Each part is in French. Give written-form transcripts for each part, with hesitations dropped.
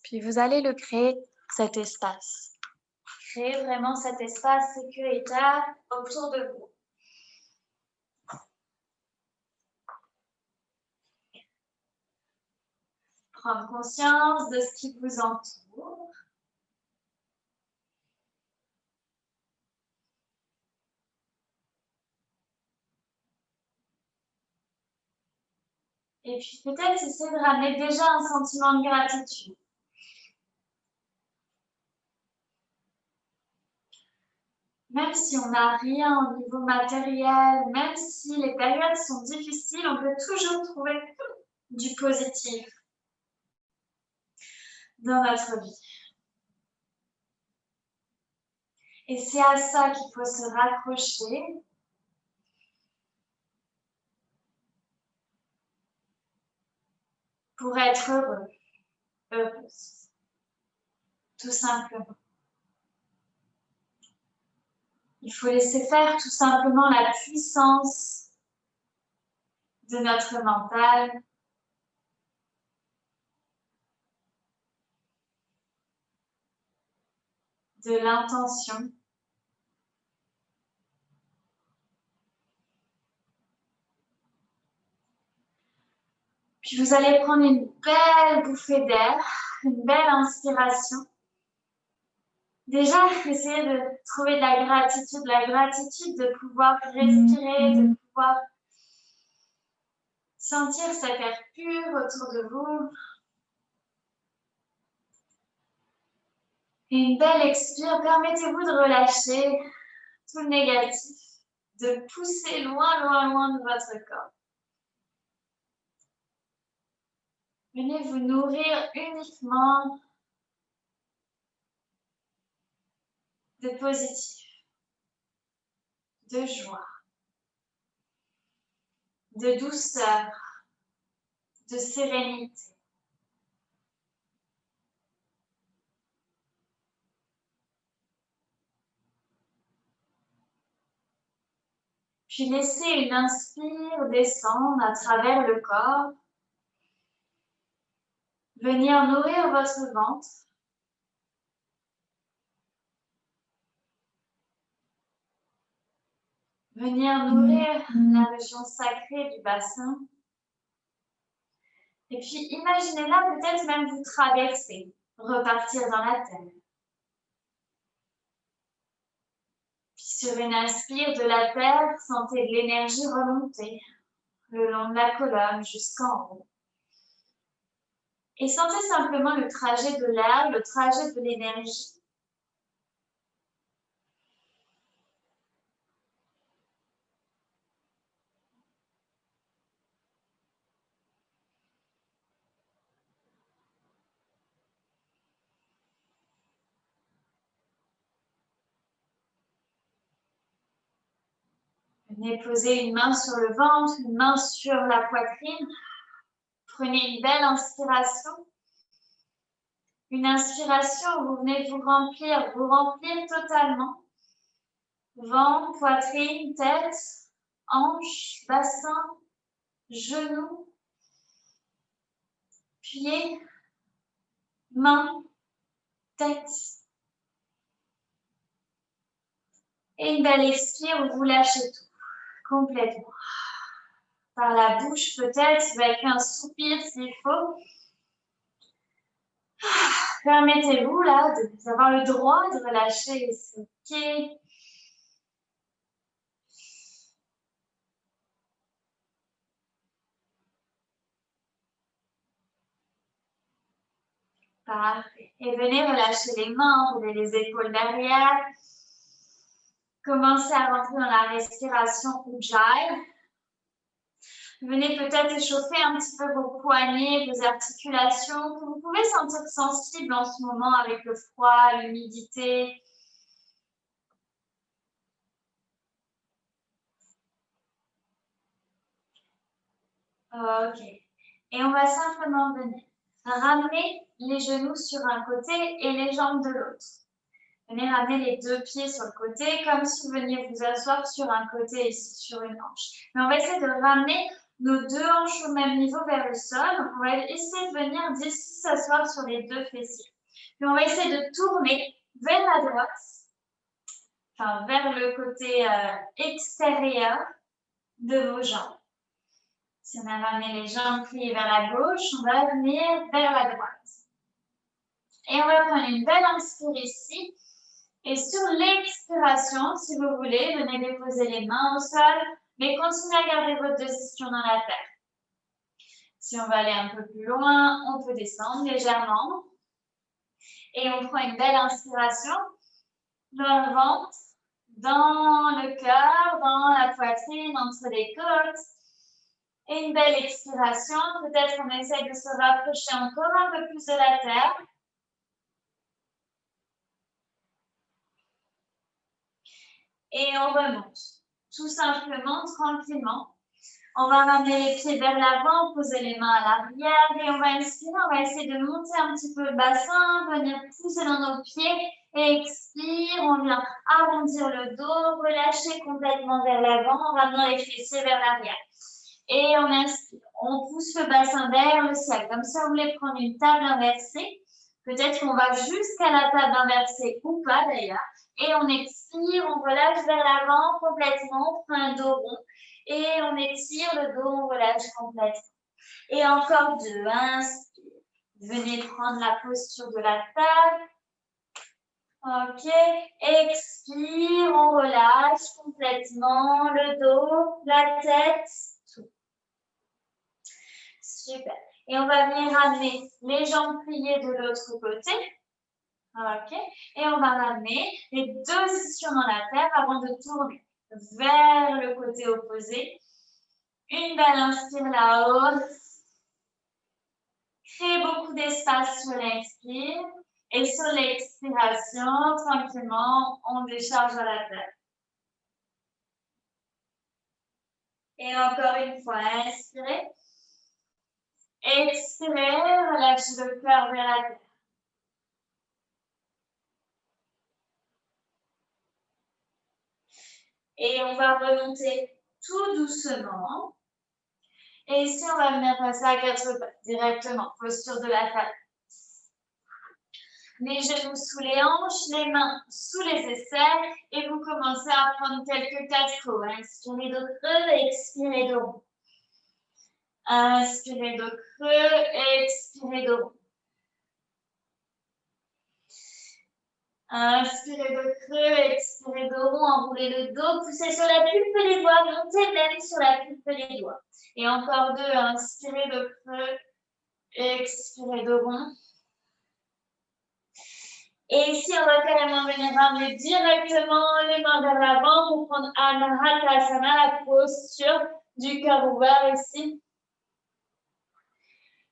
Puis vous allez le créer, cet espace. Créez vraiment cet espace sécuritaire autour de vous. Prendre conscience de ce qui vous entoure. Et puis peut-être essayer de ramener déjà un sentiment de gratitude. Même si on n'a rien au niveau matériel, même si les périodes sont difficiles, on peut toujours trouver du positif dans notre vie. Et c'est à ça qu'il faut se raccrocher pour être heureux, heureuse, tout simplement. Il faut laisser faire tout simplement la puissance de notre mental, de l'intention. Puis vous allez prendre une belle bouffée d'air, une belle inspiration. Déjà, essayez de trouver de la gratitude de pouvoir respirer, de pouvoir sentir cet air pur autour de vous. Et une belle expire, permettez-vous de relâcher tout le négatif, de pousser loin, loin, loin de votre corps. Venez vous nourrir uniquement de positif, de joie, de douceur, de sérénité. Puis laissez une inspire descendre à travers le corps. Venir nourrir votre ventre. Venir nourrir la région sacrée du bassin. Et puis imaginez-la peut-être même vous traverser, repartir dans la terre. Puis sur une inspire de la terre, sentez de l'énergie remonter le long de la colonne jusqu'en haut. Et sentez simplement le trajet de l'air, le trajet de l'énergie. Venez poser une main sur le ventre, une main sur la poitrine. Prenez une belle inspiration. Une inspiration où vous venez vous remplir totalement. Ventre, poitrine, tête, hanche, bassin, genoux, pieds, mains, tête. Et une belle expire où vous lâchez tout, complètement. Par la bouche peut-être, avec un soupir s'il faut. Permettez-vous là d'avoir le droit de relâcher ce pied. Parfait. Et venez relâcher les mains, roulez les épaules derrière. Commencez à rentrer dans la respiration Ujjayi. Venez peut-être échauffer un petit peu vos poignets, vos articulations, que vous pouvez sentir sensibles en ce moment avec le froid, l'humidité. Ok. Et on va simplement venir ramener les genoux sur un côté et les jambes de l'autre. Venez ramener les deux pieds sur le côté, comme si vous veniez vous asseoir sur un côté ici, sur une hanche. Mais on va essayer de ramener nos deux hanches au même niveau vers le sol. On va essayer de venir d'ici s'asseoir sur les deux fessiers. Puis on va essayer de tourner vers la droite, enfin vers le côté extérieur de vos jambes. Si on a ramené les jambes pliées vers la gauche, on va venir vers la droite. Et on va prendre une belle inspire ici. Et sur l'expiration, si vous voulez, venez déposer les mains au sol, mais continuez à garder votre position dans la terre. Si on va aller un peu plus loin, on peut descendre légèrement. Et on prend une belle inspiration dans le ventre, dans le cœur, dans la poitrine, entre les côtes. Et une belle expiration. Peut-être qu'on essaie de se rapprocher encore un peu plus de la terre. Et on remonte, tout simplement, tranquillement. On va ramener les pieds vers l'avant, poser les mains à l'arrière et on va inspirer, on va essayer de monter un petit peu le bassin, venir pousser dans nos pieds et expire, on vient arrondir le dos, relâcher complètement vers l'avant en ramenant les fessiers vers l'arrière. Et on inspire, on pousse le bassin vers le ciel, comme ça vous voulez prendre une table inversée. Peut-être qu'on va jusqu'à la table inversée ou pas d'ailleurs. Et on expire, on relâche vers l'avant complètement, on prend un dos rond. Et on étire le dos, on relâche complètement. Et encore deux, inspire. Venez prendre la posture de la table. Ok, expire, on relâche complètement le dos, la tête, tout. Super. Et on va venir ramener les jambes pliées de l'autre côté. Ok. Et on va ramener les deux positions dans la terre avant de tourner vers le côté opposé. Une belle inspire là-haut. Crée beaucoup d'espace sur l'expire. Et sur l'expiration, tranquillement, on décharge à la terre. Et encore une fois, inspirez. Expirez, relâchez le cœur vers la terre. Et on va remonter tout doucement. Et ici, on va venir passer à quatre pattes directement, posture de la table. Les genoux sous les hanches, les mains sous les aisselles et vous commencez à prendre quelques quatre-coups. Inspirez de creux, expirez de rond. Inspirez de creux, expirez de rond. Inspirez de creux, expirez de rond, enroulez le dos, poussez sur la pulpe des doigts, montez même sur la pulpe des doigts. Et encore deux, inspirez de creux, expirez de rond. Et ici, on va carrément venir ramener directement les mains vers l'avant pour prendre Anahatasana, la posture du cœur ouvert ici.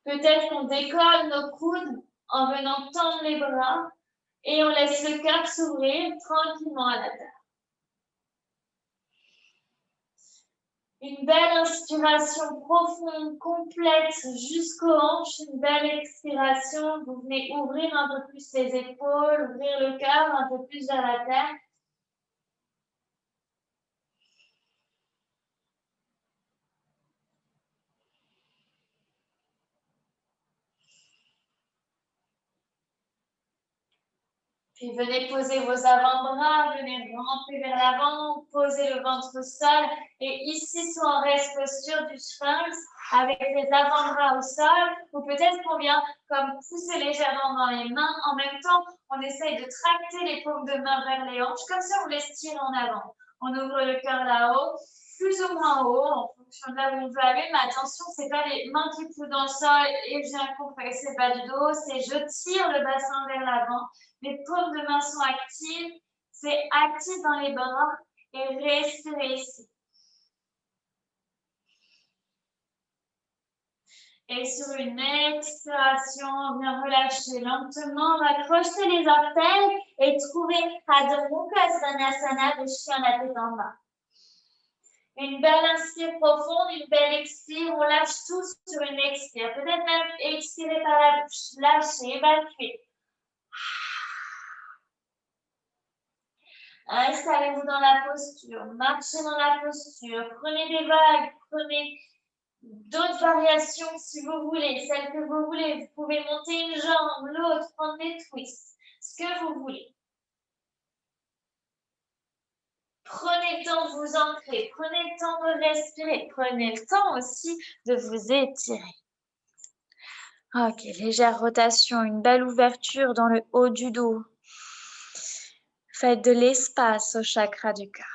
Peut-être qu'on décolle nos coudes en venant tendre les bras et on laisse le cœur s'ouvrir tranquillement à la terre. Une belle inspiration profonde, complète jusqu'aux hanches. Une belle expiration. Vous venez ouvrir un peu plus les épaules, ouvrir le cœur un peu plus vers la terre. Puis venez poser vos avant-bras, venez ramper vers l'avant, posez le ventre au sol. Et ici, soit on reste posture du sphinx avec les avant-bras au sol. Ou peut-être qu'on vient comme pousser légèrement dans les mains. En même temps, on essaye de tracter les paumes de main vers les hanches. Comme ça, on les tire en avant. On ouvre le cœur là-haut, plus ou moins haut, en fonction de là où on veut aller. Mais attention, ce n'est pas les mains qui poussent dans le sol et je viens compresser le bas du dos. C'est je tire le bassin vers l'avant. Les paumes de main sont actives. C'est actif dans les bras. Et respirez ici. Et sur une expiration, on vient relâcher lentement. On va crocheter les orteils et trouver Adho Mukha Svanasana, le chien la tête en bas. Une belle inspire profonde, une belle expire. On lâche tout sur une expire. Peut-être même expirer par la bouche. Lâchez, évacuez. Installez-vous dans la posture. Marchez dans la posture. Prenez des vagues. Prenez D'autres variations si vous voulez, celles que vous voulez. Vous pouvez monter une jambe, l'autre, prendre des twists, ce que vous voulez. Prenez le temps de vous ancrer, prenez le temps de respirer, prenez le temps aussi de vous étirer. Ok, légère rotation, une belle ouverture dans le haut du dos. Faites de l'espace au chakra du cœur.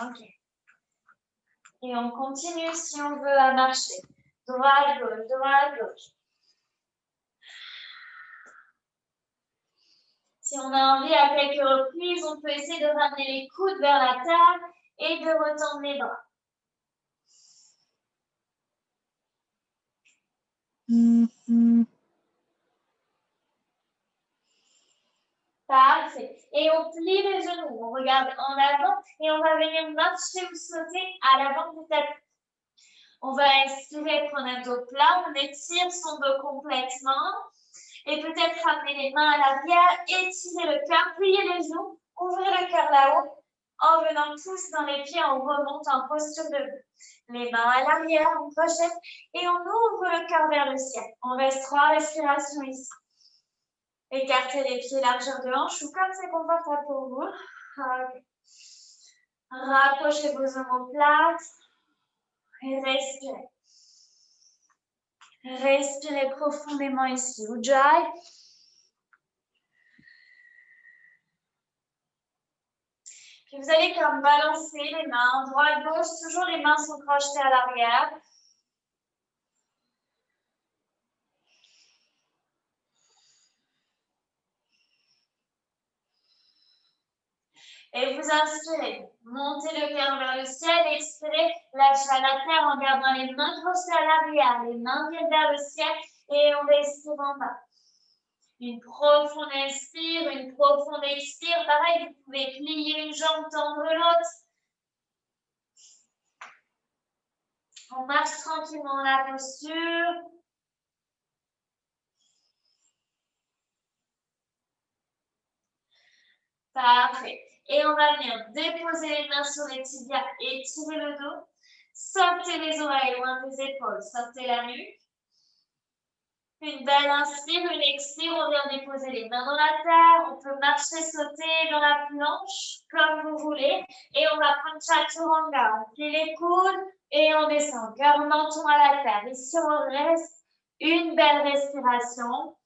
Ok. Et on continue si on veut à marcher. Droit à gauche, droit à gauche. Si on a envie à quelques reprises, on peut essayer de ramener les coudes vers la table et de retendre les bras. Parfait. Et on plie les genoux. On regarde en avant et on va venir marcher ou sauter à l'avant du tapis. On va inspirer, prendre un dos plat. On étire son dos complètement. Et peut-être ramener les mains à l'arrière, étirer le cœur, plier les genoux, ouvrir le cœur là-haut. En venant tous dans les pieds, on remonte en posture debout. Les mains à l'arrière, on crochet et on ouvre le cœur vers le ciel. On reste 3 respirations ici. Écartez les pieds largeur de hanche ou comme c'est confortable pour vous. Okay. Rapprochez vos omoplates et respirez. Respirez profondément ici. Ujjayi. Puis vous allez comme balancer les mains, droite, gauche, toujours les mains sont crochetées à l'arrière. Et vous inspirez, montez le cœur vers le ciel, expirez, lâchez à la terre en gardant les mains crochetées à l'arrière, les mains viennent vers le ciel et on respire en bas. Une profonde inspire, une profonde expire. Pareil, vous pouvez plier une jambe, tendre l'autre. On marche tranquillement dans la posture. Parfait. Et on va venir déposer les mains sur les tibias, étirer le dos. Sortez les oreilles loin des épaules, sortez la nuque. Une belle inspire, une expire, on vient déposer les mains dans la terre. On peut marcher, sauter dans la planche, comme vous voulez. Et on va prendre Chaturanga. On plie les coudes et on descend. Cœur menton à la terre. Ici, on reste. Une belle respiration.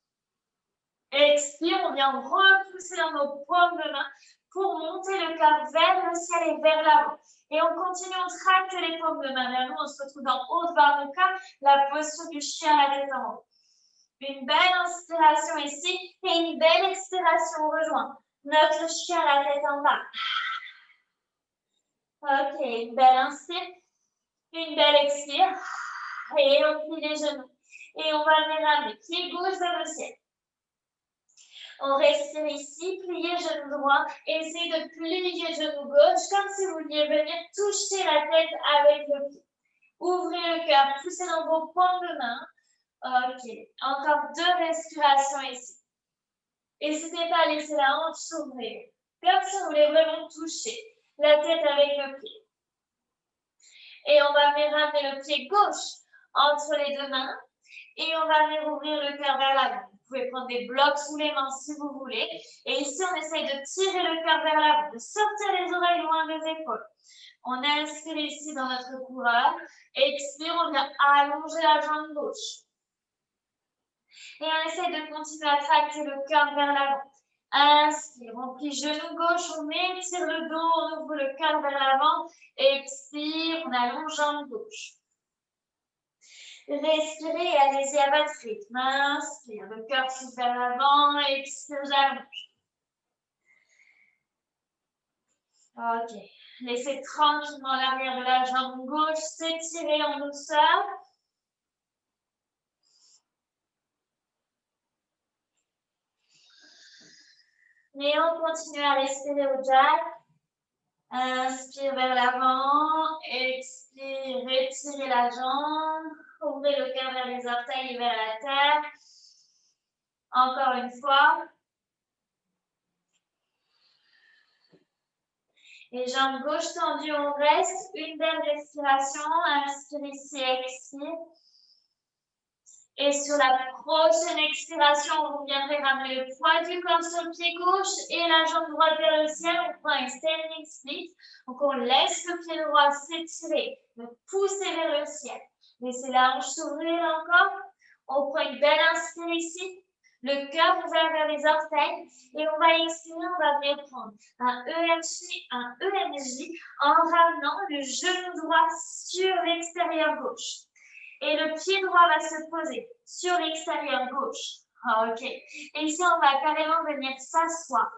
Expire, on vient repousser dans nos paumes de main pour monter le cœur vers le ciel et vers l'avant. Et on continue, on tracte les paumes de main vers nous. On se retrouve dans haute barre de cœur, la posture du chien à la tête en haut. Une belle inspiration ici et une belle expiration. On rejoint notre chien à la tête en bas. Ok, une belle inspire, une belle expire. Et on plie les genoux. Et on va venir ramener pied gauche vers le ciel. On respire ici, pliez genou droit, essayez de plier genou gauche comme si vous vouliez venir toucher la tête avec le pied. Ouvrez le cœur, poussez dans vos paumes de main. Ok, encore 2 respirations ici. N'hésitez pas à laisser la hanche s'ouvrir, comme si vous voulez vraiment toucher la tête avec le pied. Et on va venir ramener le pied gauche entre les 2 mains et on va venir ouvrir le cœur vers l'avant. Vous pouvez prendre des blocs sous les mains si vous voulez. Et ici, on essaye de tirer le cœur vers l'avant, de sortir les oreilles loin des épaules. On inspire ici dans notre coureur. Expire, on vient allonger la jambe gauche. Et on essaie de continuer à tracter le cœur vers l'avant. Inspire, on plie genou gauche, on étire le dos, on ouvre le cœur vers l'avant. Expire, on allonge jambe gauche. Respirez et allez-y à votre rythme. Inspire, le cœur s'ouvre vers l'avant, expire, j'allonge. Ok, laissez tranquillement l'arrière de la jambe gauche s'étirer en douceur. Et on continue à respirer au Ujjayi. Inspire vers l'avant, expire, étirez la jambe, ouvrez le cœur vers les orteils et vers la terre. Encore une fois. Et jambe gauche tendue, on reste. Une belle respiration. Inspire ici, expire. Et sur la prochaine expiration, vous viendrez ramener le poids du corps sur le pied gauche et la jambe droite vers le ciel. On prend un standing split. Donc, on laisse le pied droit s'étirer, le pousser vers le ciel. Laissez la hanche s'ouvrir encore. On prend une belle inspire ici. Le cœur ouvert vers les orteils. Et on va expirer, on va venir prendre un EMJ en ramenant le genou droit sur l'extérieur gauche. Et le pied droit va se poser sur l'extérieur gauche. OK. Et ici, on va carrément venir s'asseoir.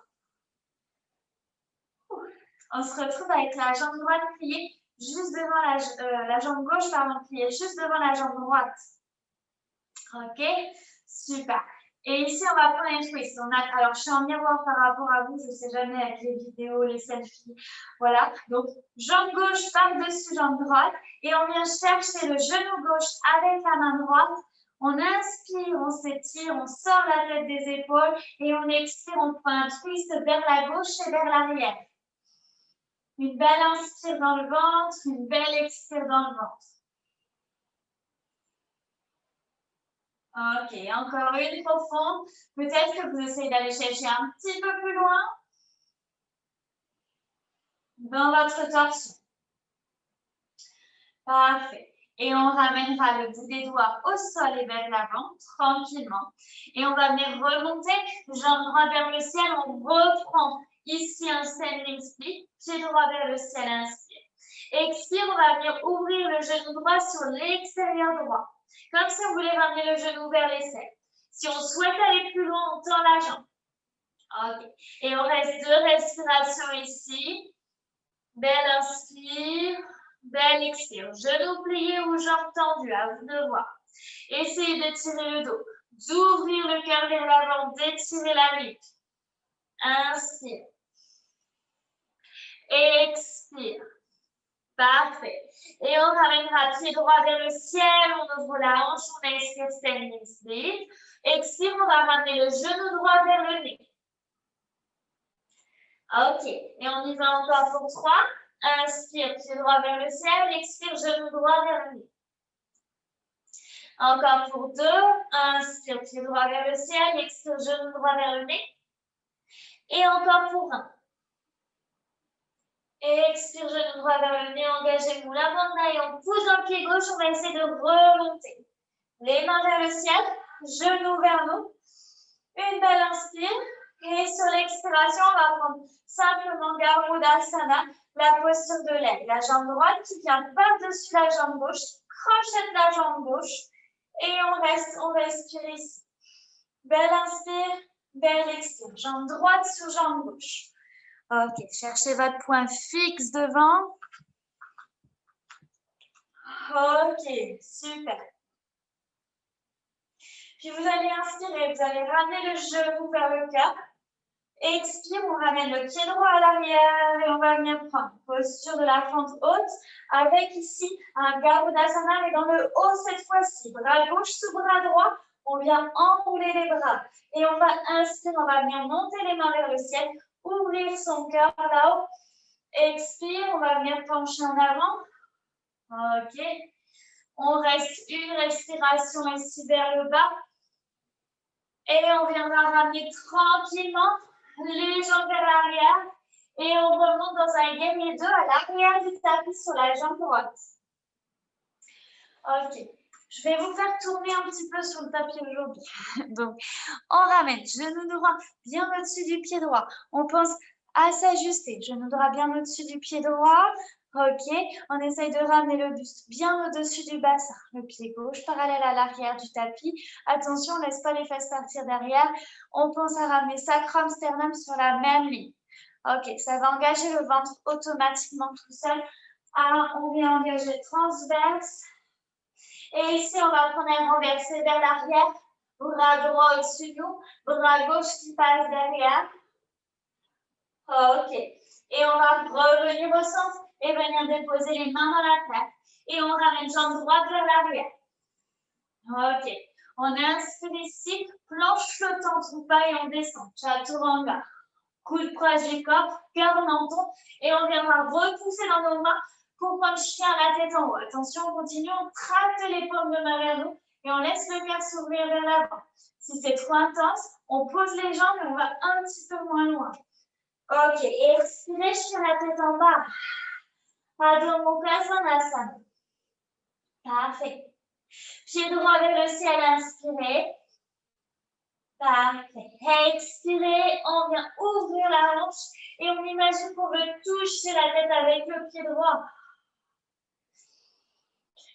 On se retrouve avec la jambe droite pliée juste devant la jambe gauche, pardon, pliée juste devant la jambe droite. OK. Super. Et ici, on va prendre un twist. Alors, je suis en miroir par rapport à vous. Je ne sais jamais avec les vidéos, les selfies. Voilà. Donc, jambe gauche par-dessus jambe droite. Et on vient chercher le genou gauche avec la main droite. On inspire, on s'étire, on sort la tête des épaules. Et on expire, on prend un twist vers la gauche et vers l'arrière. Une belle inspire dans le ventre, une belle expire dans le ventre. OK, encore une profonde. Peut-être que vous essayez d'aller chercher un petit peu plus loin dans votre torsion. Parfait. Et on ramènera le bout des doigts au sol et vers l'avant, tranquillement. Et on va venir remonter, jambe droite vers le ciel. On reprend ici un standing split, pied droit vers le ciel, inspire. Expire, on va venir ouvrir le genou droit sur l'extérieur droit. Comme si on voulait ramener le genou vers l'aisselle. Si on souhaite aller plus loin, on tend la jambe. OK. Et on reste 2 respirations ici. Belle inspire, belle expire. Genou plié ou jambes tendues, à vous de voir. Essayez d'étirer le dos, d'ouvrir le cœur vers l'avant, d'étirer la nuque. Inspire. Expire. Parfait. Et on ramènera pied droit vers le ciel, on ouvre la hanche, on expire, standing split. Expire, on va ramener le genou droit vers le nez. OK. Et on y va encore pour 3. Inspire, pied droit vers le ciel. Expire, genou droit vers le nez. Encore pour 2. Inspire, pied droit vers le ciel. Expire, genou droit vers le nez. Et encore pour 1. Expire, genou droit vers le nez, engagez-vous la bandaille, on pousse dans le pied gauche, on va essayer de remonter. Les mains vers le ciel, genoux vers nous. Une belle inspire. Et sur l'expiration, on va prendre simplement Garudasana, la posture de l'aigle. La jambe droite qui vient par-dessus la jambe gauche, crochet de la jambe gauche. Et on respire ici. Belle inspire, belle expire. Jambe droite sur jambe gauche. OK, cherchez votre point fixe devant. OK, super. Puis vous allez inspirer, vous allez ramener le genou vers le cœur. Expire, on ramène le pied droit à l'arrière et on va venir prendre posture de la fente haute avec ici un Garudasana mais dans le haut cette fois-ci. Bras gauche sous bras droit, on vient enrouler les bras. Et on va inspirer, on va venir monter les mains vers le ciel. Ouvrir son cœur là-haut. Expire, on va venir pencher en avant. OK. On reste une respiration ici vers le bas. Et on viendra ramener tranquillement les jambes vers l'arrière. Et on remonte dans un guerrier 2 à l'arrière du tapis sur la jambe droite. OK. Je vais vous faire tourner un petit peu sur le tapis aujourd'hui. Donc, on ramène genou droit bien au-dessus du pied droit. On pense à s'ajuster. Genou droit bien au-dessus du pied droit. OK. On essaye de ramener le buste bien au-dessus du bassin. Le pied gauche parallèle à l'arrière du tapis. Attention, on ne laisse pas les fesses partir derrière. On pense à ramener sacrum, sternum sur la même ligne. OK. Ça va engager le ventre automatiquement tout seul. On vient engager transverse. Et ici, on va prendre un renversé vers l'arrière. Bras droit au-dessus de nous. Bras gauche qui passe derrière. OK. Et on va revenir au centre et venir déposer les mains dans la terre. Et on ramène jambe droite vers l'arrière. OK. On inspire ici, planche flottante ou pas et on descend. Chaturanga. coude proche du corps, cœur au menton. Et on viendra repousser dans nos mains pour prendre chien à la tête en haut. Attention, on continue, on tracte les paumes de main vers nous et on laisse le cœur s'ouvrir vers l'avant. Si c'est trop intense, on pose les jambes et on va un petit peu moins loin. Ok, expirez, chien à la tête en bas. Adho Mukha Svanasana. Parfait. Pied droit vers le ciel, inspirez. Parfait. Expirez, on vient ouvrir la hanche et on imagine qu'on veut toucher la tête avec le pied droit.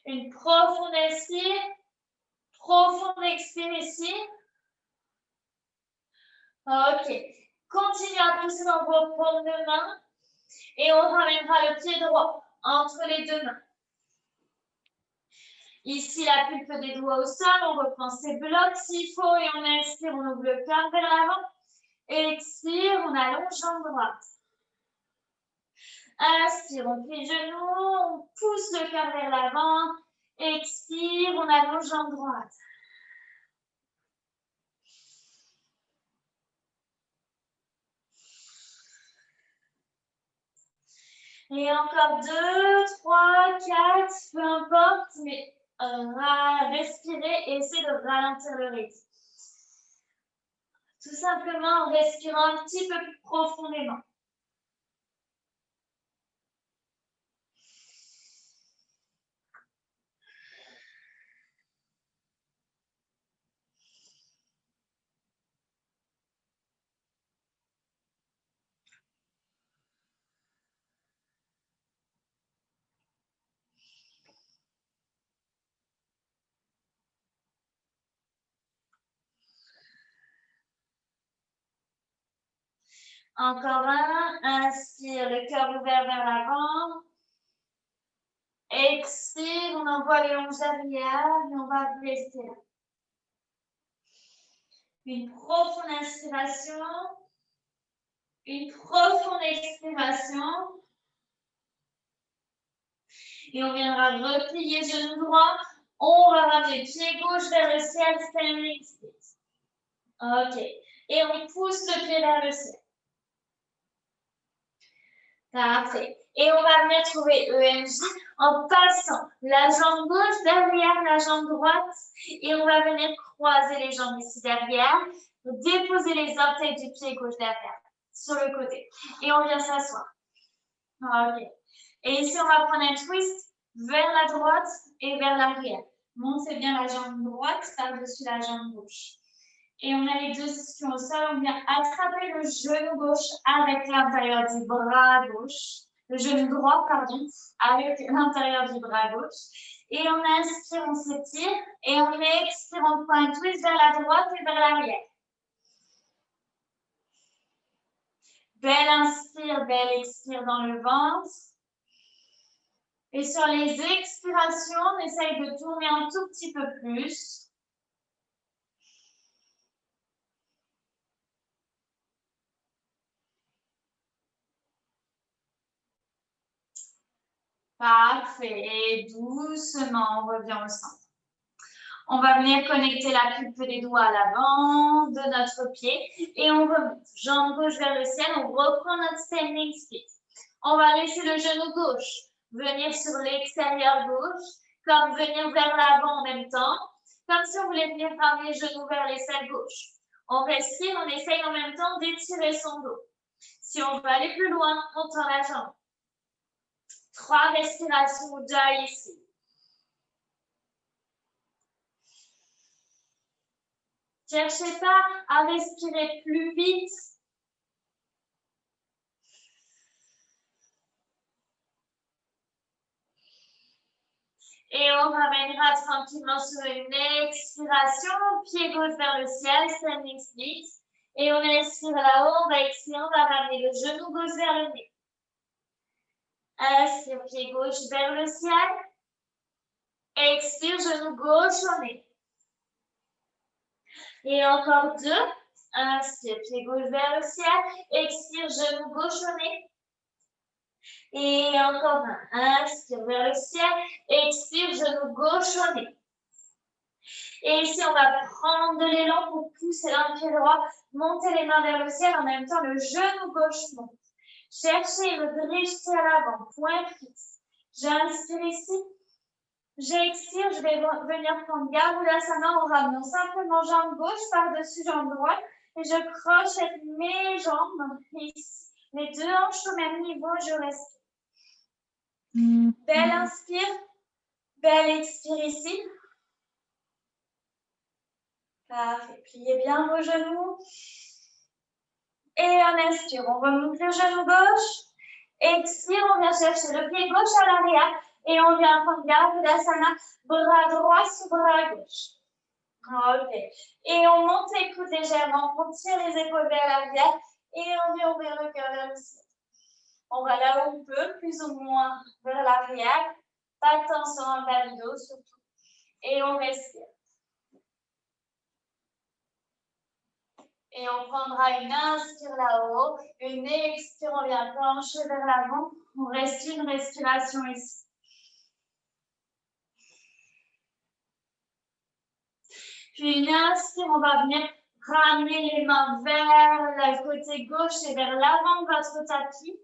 Une profonde inspire, profonde expire ici. Ok. Continuez à pousser dans vos paumes de main et on ramènera le pied droit entre les deux mains. Ici, la pulpe des doigts au sol, on reprend ses blocs s'il faut et on inspire, on ouvre le cœur vers l'avant. Expire, on allonge jambe droite. Inspire, on plie genoux, on pousse le cœur vers l'avant. Expire, on allonge jambe droite. Et encore 2, 3, 4, peu importe, mais respirez et essayez de ralentir le rythme. Tout simplement en respirant un petit peu plus profondément. Encore un, inspire, le cœur ouvert vers l'avant. Expire, on envoie les hanches derrière et on va rester là. Une profonde inspiration, une profonde expiration. Et on viendra replier genou droit. On va ramener pied gauche vers le ciel, standing split. Ok. Et on pousse le pied vers le ciel. Parfait. Et on va venir trouver EMJ en passant la jambe gauche derrière la jambe droite. Et on va venir croiser les jambes ici derrière. Déposer les orteils du pied gauche derrière, sur le côté. Et on vient s'asseoir. Ok. Et ici, on va prendre un twist vers la droite et vers l'arrière. Montez bien la jambe droite par-dessus la jambe gauche. Et on a les deux ischions au sol. On vient attraper le genou gauche avec l'intérieur du bras gauche. Le genou droit, pardon, avec l'intérieur du bras gauche. Et on inspire, on s'étire. Et on expire, on prend un twist vers la droite et vers l'arrière. Belle inspire, belle expire dans le ventre. Et sur les expirations, on essaye de tourner un tout petit peu plus. Parfait. Et doucement, on revient au centre. On va venir connecter la pulpe des doigts à l'avant de notre pied. Et on remonte. Jambe gauche vers le ciel. On reprend notre standing split. On va laisser le genou gauche venir sur l'extérieur gauche, comme venir vers l'avant en même temps, comme si on voulait venir ramener les genoux vers l'aisselle gauche. On respire, on essaye en même temps d'étirer son dos. Si on veut aller plus loin, on tend la jambe. 3 respirations Ujjayi ici. Cherchez pas à respirer plus vite. Et on ramènera tranquillement sur une expiration, pied gauche vers le ciel, standing split. Et on inspire là-haut, on va expirer, on va ramener le genou gauche vers le nez. Inspire, pied gauche vers le ciel. Expire, genou gauche au nez. Et encore 2. Inspire, pied gauche vers le ciel. Expire, genou gauche au nez. Et encore un. Inspire vers le ciel. Expire, genou gauche au nez. Et ici, on va prendre de l'élan pour pousser d'un pied droit, monter les mains vers le ciel. En même temps, le genou gauche monte. Cherchez le bridge à l'avant, point fixe. J'inspire ici. J'expire, je vais venir prendre Garudasana en ramenant simplement jambe gauche par-dessus jambe droite. Et je crochette mes jambes ici. Les deux hanches au même niveau, je reste. Belle inspire, belle expire ici. Parfait. Pliez bien vos genoux. Et on inspire, on remonte le genou gauche. Expire, on vient chercher le pied gauche à l'arrière. Et on vient prendre Garudasana, bras droit sous bras gauche. Ok. Et on monte les coudes légèrement, on tire les épaules vers l'arrière et on vient ouvrir le cœur vers le ciel. On va là où on peut, plus ou moins vers l'arrière. Pas de tension en bas du dos surtout. Et on respire. Et on prendra une inspire là-haut, une expire, on vient pencher vers l'avant. On reste une respiration ici. Puis une inspire, on va venir ramener les mains vers le côté gauche et vers l'avant de votre tapis.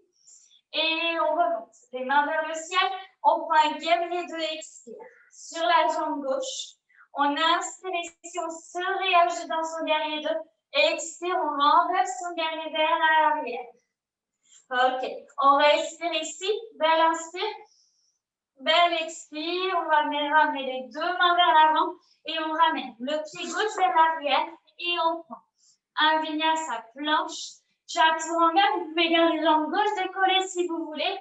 Et on remonte. Les mains vers le ciel. On prend un guerrier de expire sur la jambe gauche. On inspire ici, on se réajuste dans son guerrier 2. Expire, on renverse son guerrier vers l'arrière. Ok. On respire ici. Belle inspire. Belle expire. On va ramener les deux mains vers l'avant. Et on ramène le pied gauche vers l'arrière. Et on prend un vinyasa planche. Chaturanga, vous pouvez garder les jambes gauche décollées si vous voulez.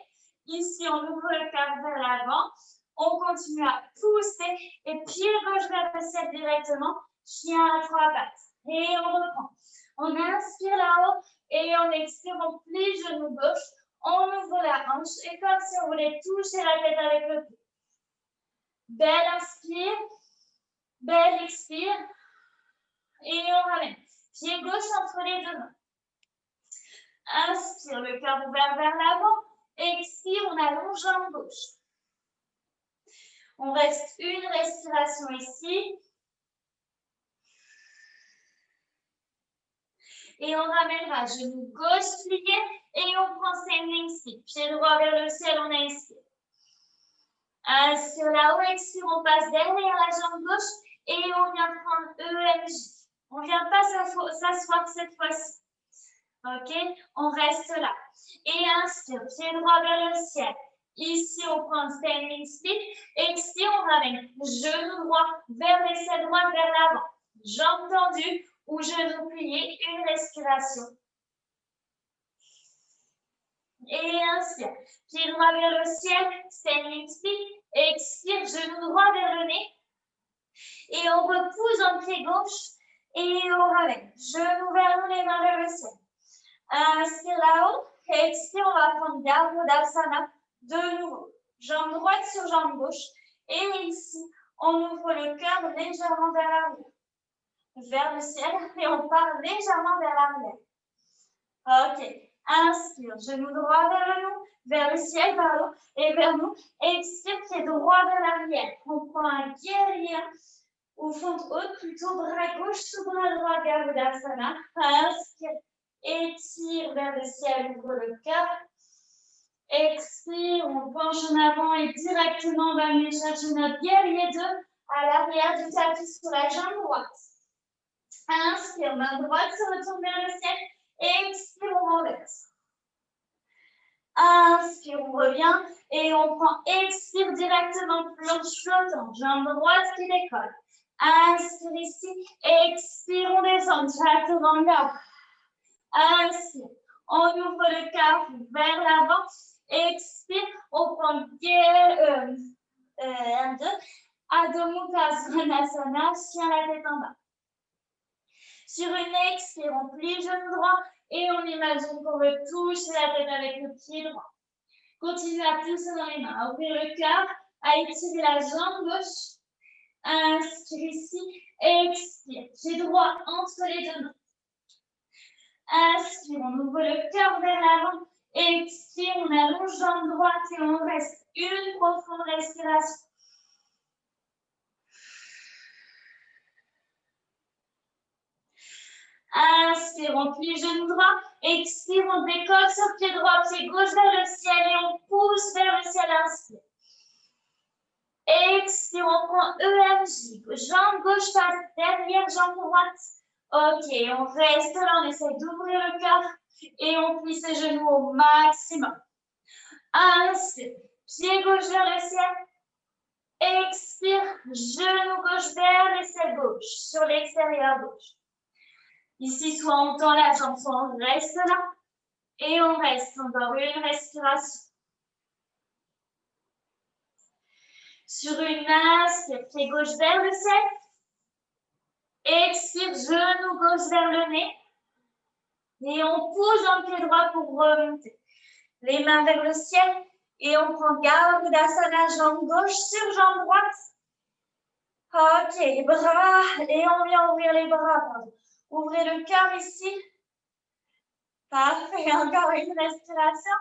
Ici, on ouvre le cœur vers l'avant. On continue à pousser et pied gauche vers le ciel directement. Chien à trois pattes. Et on reprend. On inspire là-haut et on expire. On plie genou gauche. On ouvre la hanche et comme si on voulait toucher la tête avec le pied. Belle inspire. Belle expire. Et on ramène. Pied gauche entre les deux mains. Inspire, le cœur ouvert vers l'avant. Expire, on allonge jambe gauche. On reste une respiration ici. Et on ramènera genou gauche plié et on prend standing stick. Pied droit vers le ciel, on inspire. Inspire là-haut, expire, on passe derrière la jambe gauche et on vient prendre EMJ. On ne vient pas s'asseoir cette fois-ci. Ok, on reste là. Et inspire, pied droit vers le ciel. Ici, on prend standing stick. Expire, on ramène genou droit vers l'aisselle droite, vers l'avant. Jambes tendues ou genoux pliés. Une respiration. Et inspire, pied droit vers le ciel. Standing stick. Expire, genou droit vers le nez. Et on repousse en pied gauche. Et on ramène genou vers nous, les mains vers le ciel. Inspire là-haut, expire, on va prendre Garudasana de nouveau. Jambe droite sur jambe gauche. Et ici, on ouvre le cœur légèrement vers l'arrière. Vers le ciel et on part légèrement vers l'arrière. Ok. Inspire, genou droit vers le ciel, pardon, et vers nous. Expire, pied droit vers l'arrière. On prend un guerrier au fond de haute, plutôt bras gauche sous bras droit, Garudasana. Inspire. Étire vers le ciel, ouvre le cœur. Expire, on penche en avant et directement on va venir chercher notre guerrier 2 à l'arrière du tapis sur la jambe droite. Inspire, main droite se retourne vers le ciel. Expire, on renverse. Inspire, on revient et on prend expire directement planche flottante, jambe droite qui décolle. Inspire ici, expire, on descend, chaturanga. Inspire, on ouvre le cœur vers l'avant. Expire, on prend un, deux. Adho Mukha Svanasana, chien la tête en bas. Sur une expire, on plie le genou droit et on imagine qu'on veut toucher la tête avec le pied droit. Continue à pousser dans les mains, à ouvrir le cœur, à étirer la jambe gauche. Inspire ici, expire, pied droit entre les deux mains. Inspire, on ouvre le cœur vers l'avant. Expire, on allonge jambe droite et on reste une profonde respiration. Inspire, on plie genou droit. Expire, on décolle sur pied droit, pied gauche vers le ciel et on pousse vers le ciel. Inspire. Expire, on prend EMJ. Jambe gauche passe derrière, jambe droite. Ok, on reste là, on essaie d'ouvrir le cœur et on plie ses genoux au maximum. Inspire, pied gauche vers le ciel. Expire, genou gauche vers le ciel gauche, sur l'extérieur gauche. Ici, soit on tend la jambe, soit on reste là. Et on reste encore une respiration. Sur une inspire, pied gauche vers le ciel. Expire, genou gauche vers le nez. Et on pousse dans le pied droit pour remonter. Les mains vers le ciel. Et on prend Gardasana, jambe gauche sur jambe droite. Ok, bras. Et on vient ouvrir les bras. Ouvrez le cœur ici. Parfait, encore une respiration.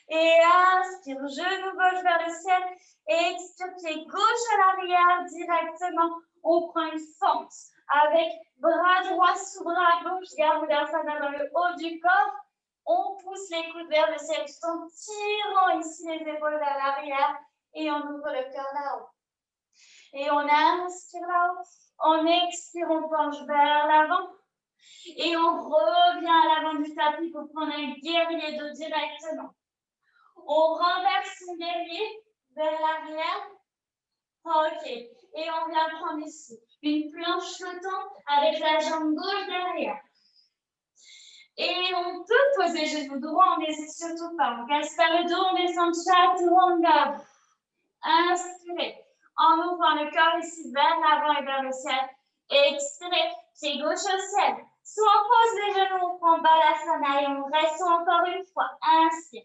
Et inspire, genou gauche vers le ciel. Expire, pied gauche à l'arrière directement. On prend une fente avec bras droit sous bras gauche. Gardasana dans le haut du corps. On pousse les coudes vers le ciel tout en tirant ici les épaules vers l'arrière. Et on ouvre le cœur là-haut. Et on inspire là-haut. On expire, on penche vers l'avant. Et on revient à l'avant du tapis pour prendre un guerrier dos directement. On renverse le guerrier vers l'arrière. Ok. Et on vient prendre ici une planche flottante avec la jambe gauche derrière. Et on peut poser genou droit, on n'hésite surtout pas. On casse pas le dos, on descend chaturanga. Inspirez. En ouvrant le corps ici vers l'avant et vers le ciel. Expirez. Pied gauche au ciel. Soit on pose les genoux, on prend Balasana et on reste encore une fois. Inspire.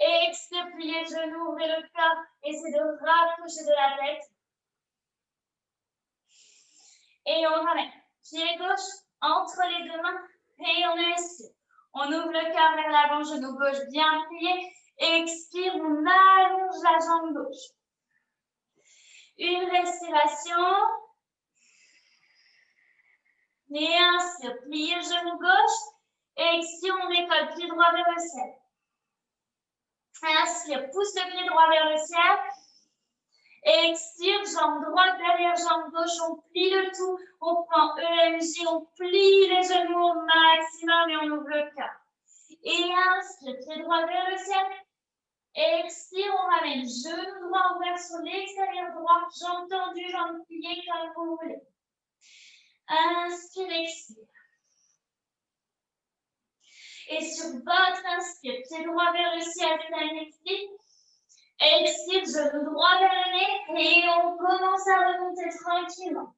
Expire, pliez le genou, ouvrez le corps. Essayez de rapprocher de la tête. Et on ramène. Pied gauche entre les deux mains. Et on inspire. On ouvre le cœur vers l'avant, genou gauche bien plié. Expire, on allonge la jambe gauche. Une respiration. Et inspire, pliez le genou gauche. Expire, on décolle, pied droit vers le ciel. Inspire, pousse le pied droit vers le ciel. Expire, jambe droite derrière jambe gauche, on plie le tout. On prend EMJ, on plie les genoux au maximum et on ouvre le cœur. Et inspire, pied droit vers le ciel. Expire, on ramène genou droit ouvert sur l'extérieur droit, jambe tendue, jambe pliée comme vous voulez. Inspire, expire. Et sur votre inspire, pied droit vers le ciel, c'est un expire. Expire, genou droit vers le nez et on commence à remonter tranquillement.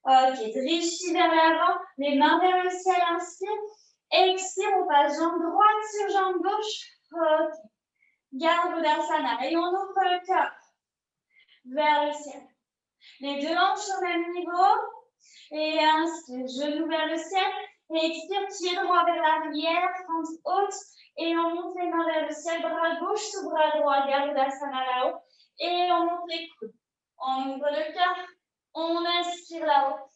Ok, Drishi vers l'avant, les mains vers le ciel, inspire. Expire, on passe jambe droite sur jambe gauche. Ok. Gardasana et on ouvre le cœur vers le ciel. Les deux hanches au même niveau. Et inspire, genou vers le ciel. Et expire, pied droit vers l'arrière, fente haute. Et on monte les mains vers le ciel, bras gauche sous bras droit, Gardasana là-haut. Et on monte les coudes. On ouvre le cœur. On inspire là-haut.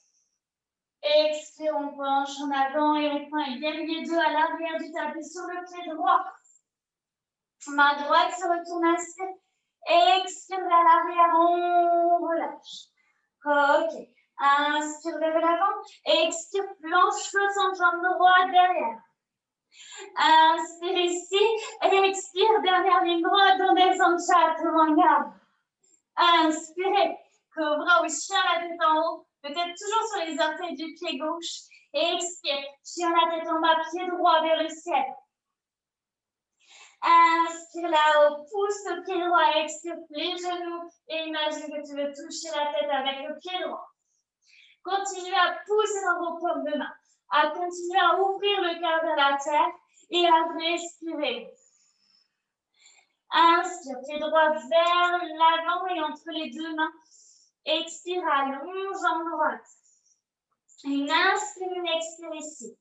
Expire, on penche en avant et on prend un guerrier 2 à l'arrière du tapis sur le pied droit. Main droite se retourne, inspire. Expire vers l'arrière, on relâche. Ok. Inspire vers l'avant. Expire, planche flottante, jambe droite derrière. Inspire ici. Expire, dernière ligne droite, on descend chaturanga. Inspirez. Cobra ou chien, la tête en haut. Peut-être toujours sur les orteils du pied gauche. Expire. Chien, la tête en bas, pied droit vers le ciel. Inspire là-haut, pousse le pied droit, expire les genoux et imagine que tu veux toucher la tête avec le pied droit. Continuez à pousser dans vos paumes de main, à continuer à ouvrir le cœur vers la terre et à respirer. Inspire, pied droit vers l'avant et entre les deux mains. Expire, allonge jambe droite. Une inspire, une expire ici.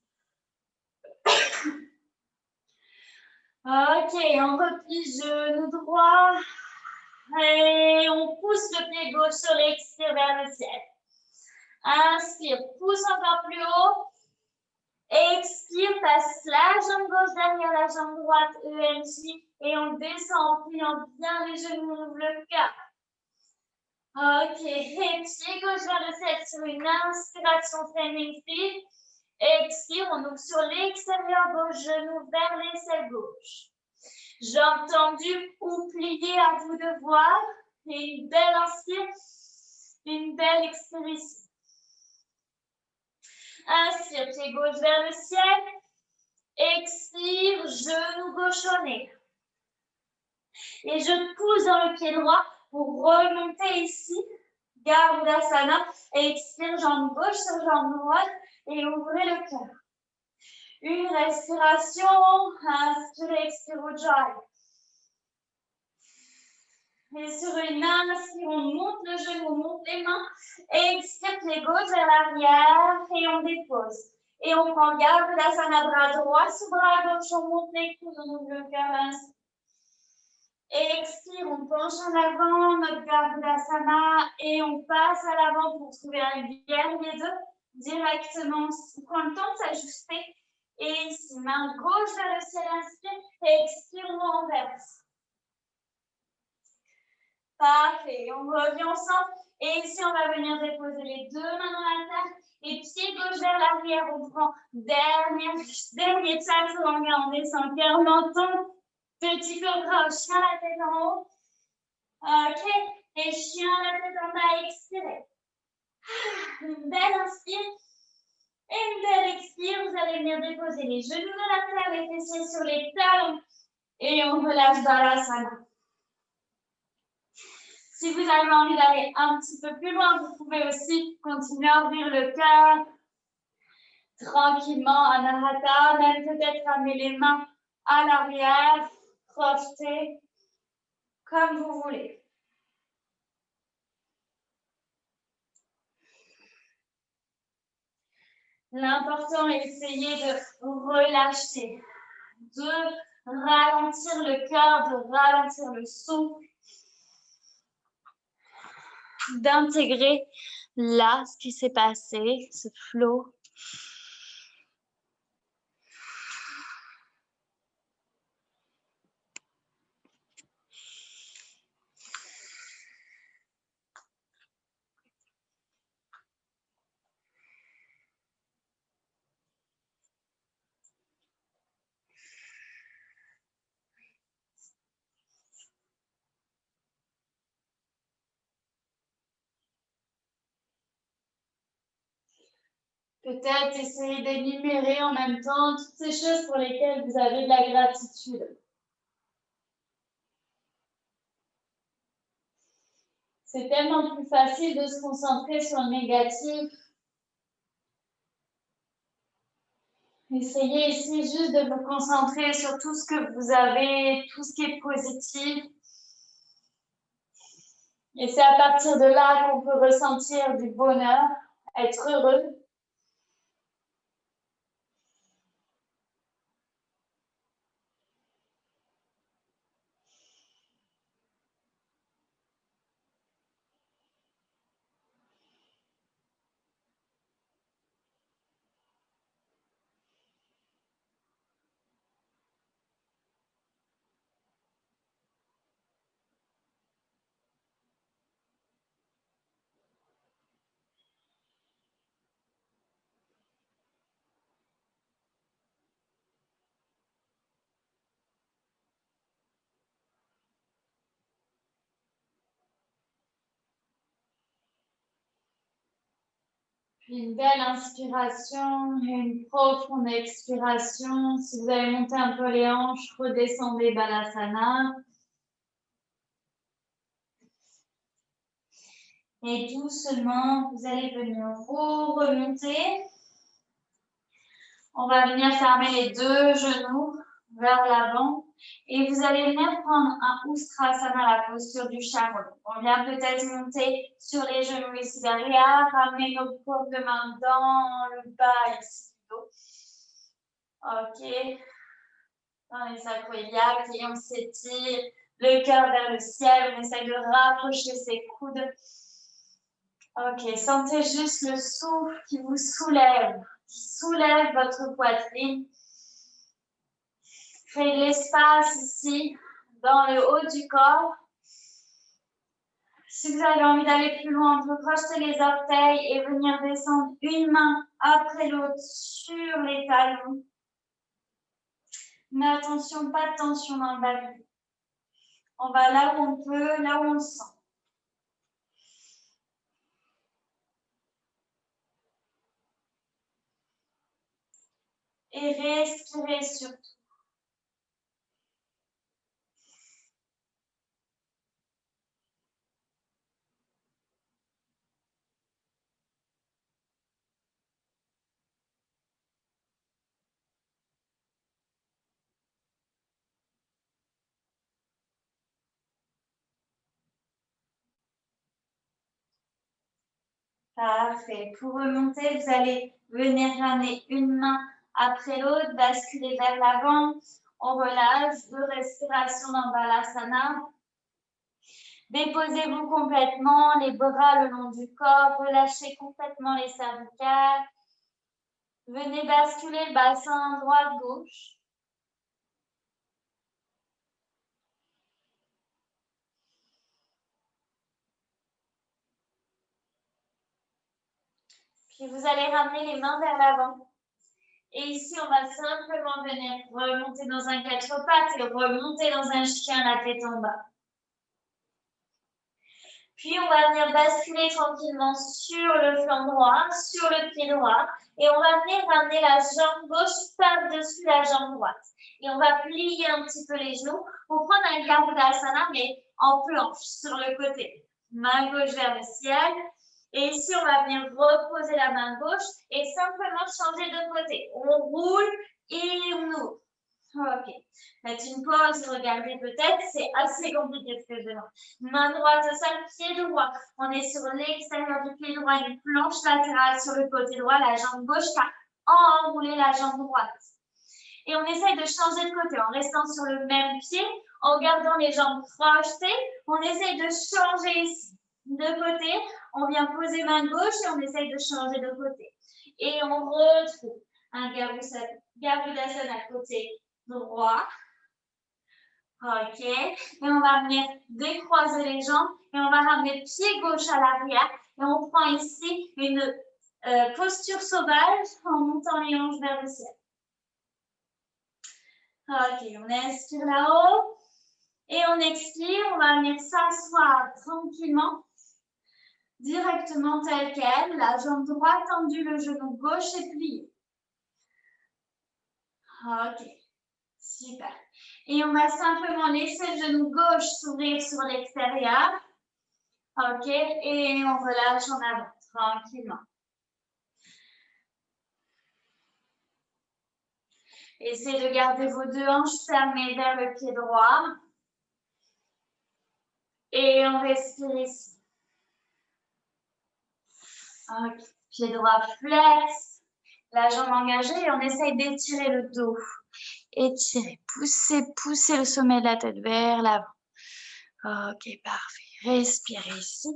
Ok, on replie genou droit. Et on pousse le pied gauche sur l'extérieur vers le ciel. Inspire, pousse encore plus haut. Expire, passe la jambe gauche derrière la jambe droite, EMJ. Et on descend en pliant bien les genoux, on ouvre le cœur. Ok, et pied gauche vers le ciel sur une inspiration, flaming feet. Expire, on ouvre sur l'extérieur gauche, genou vers l'aisselle gauche. Jambes tendues ou pliées, à vous de voir. Et une belle inspire, une belle expiration. Inspire, pied gauche vers le ciel. Expire, genou gauche au nez. Et je pousse dans le pied droit pour remonter ici. Gardasana. Expire, jambe gauche sur jambe droite. Et ouvrez le cœur. Une respiration. Inspire, expire, Ujjayi. Et sur une inspire, on monte le genou, on monte les mains. Expire, pied gauche vers l'arrière. Et on dépose. Et on prend Gardasana, bras droit sous bras gauche. On monte les coudes, on ouvre le cœur. Expire, on penche en avant, notre Gardasana, et on passe à l'avant pour trouver un lien, les deux directement. On prend le temps de s'ajuster. Et ici, main gauche vers le ciel, inspire, expire, on renverse. Parfait, on revient ensemble. Et ici, on va venir déposer les deux mains dans la terre. Et pied gauche vers l'arrière, on prend dernier chaturanga, on descend cœur menton. Petit cobra, chien la tête en haut. Ok. Et chien la tête en bas, expirez. Une belle inspire. Et une belle expire. Vous allez venir déposer les genoux de la terre, les fessiers sur les talons. Et on relâche Balasana. Si vous avez envie d'aller un petit peu plus loin, vous pouvez aussi continuer à ouvrir le cœur. Tranquillement, Anahata. Même peut-être amener les mains à l'arrière. Projeter. Comme vous voulez. L'important est d'essayer de relâcher, de ralentir le cœur, de ralentir le souffle, d'intégrer là ce qui s'est passé, ce flow. Peut-être essayer d'énumérer en même temps toutes ces choses pour lesquelles vous avez de la gratitude. C'est tellement plus facile de se concentrer sur le négatif. Essayez ici juste de vous concentrer sur tout ce que vous avez, tout ce qui est positif. Et c'est à partir de là qu'on peut ressentir du bonheur, être heureux. Une belle inspiration et une profonde expiration. Si vous avez monté un peu les hanches, redescendez Balasana. Et doucement, vous allez venir vous remonter. On va venir fermer les deux genoux vers l'avant. Et vous allez venir prendre un Ustrasana, la posture du chameau. On vient peut-être monter sur les genoux ici derrière, ramener nos paumes de main dans le bas ici du dos. Ok. Dans les sacroiliacs et on s'étire, le cœur vers le ciel. On essaie de rapprocher ses coudes. Ok, sentez juste le souffle qui vous soulève, qui soulève votre poitrine. Créez de l'espace ici, dans le haut du corps. Si vous avez envie d'aller plus loin, vous pouvez projeter les orteils et venir descendre une main après l'autre sur les talons. Mais attention, pas de tension dans le bas. On va là où on peut, là où on le sent. Et respirez surtout. Parfait. Pour remonter, vous allez venir ramener une main après l'autre, basculer vers l'avant. On relâche, 2 respirations dans Balasana. Déposez-vous complètement, les bras le long du corps, relâchez complètement les cervicales. Venez basculer le bassin droite-gauche. Puis vous allez ramener les mains vers l'avant. Et ici, on va simplement venir remonter dans un 4 pattes et remonter dans un chien la tête en bas. Puis, on va venir basculer tranquillement sur le flanc droit, sur le pied droit. Et on va venir ramener la jambe gauche par-dessus la jambe droite. Et on va plier un petit peu les genoux pour prendre un Garbhadasana, mais en planche, sur le côté. Main gauche vers le ciel. Et ici, on va venir reposer la main gauche et simplement changer de côté. On roule et on ouvre. Ok. Faites une pause, regardez peut-être. C'est assez compliqué ce que je demande. Main droite au sol, pied droit. On est sur l'extérieur du pied droit, une planche latérale sur le côté droit, la jambe gauche qui a enroulé la jambe droite. Et on essaye de changer de côté en restant sur le même pied, en gardant les jambes projetées. On essaye de changer ici de côté. On vient poser main gauche et on essaye de changer de côté. Et on retrouve un Garbhadasana côté droit. Ok. Et on va venir décroiser les jambes et on va ramener pied gauche à l'arrière. Et on prend ici une posture sauvage en montant les hanches vers le ciel. Ok, on inspire là-haut. Et on expire, on va venir s'asseoir tranquillement, directement tel quel. La jambe droite tendue, le genou gauche est plié. Ok, super. Et on va simplement laisser le genou gauche s'ouvrir sur l'extérieur. Ok, et on relâche en avant, tranquillement. Essayez de garder vos 2 hanches fermées vers le pied droit. Et on respire ici. Ok, pied droit flex, la jambe engagée et on essaye d'étirer le dos. Étirez, poussez le sommet de la tête vers l'avant. Ok, parfait. Respirez ici.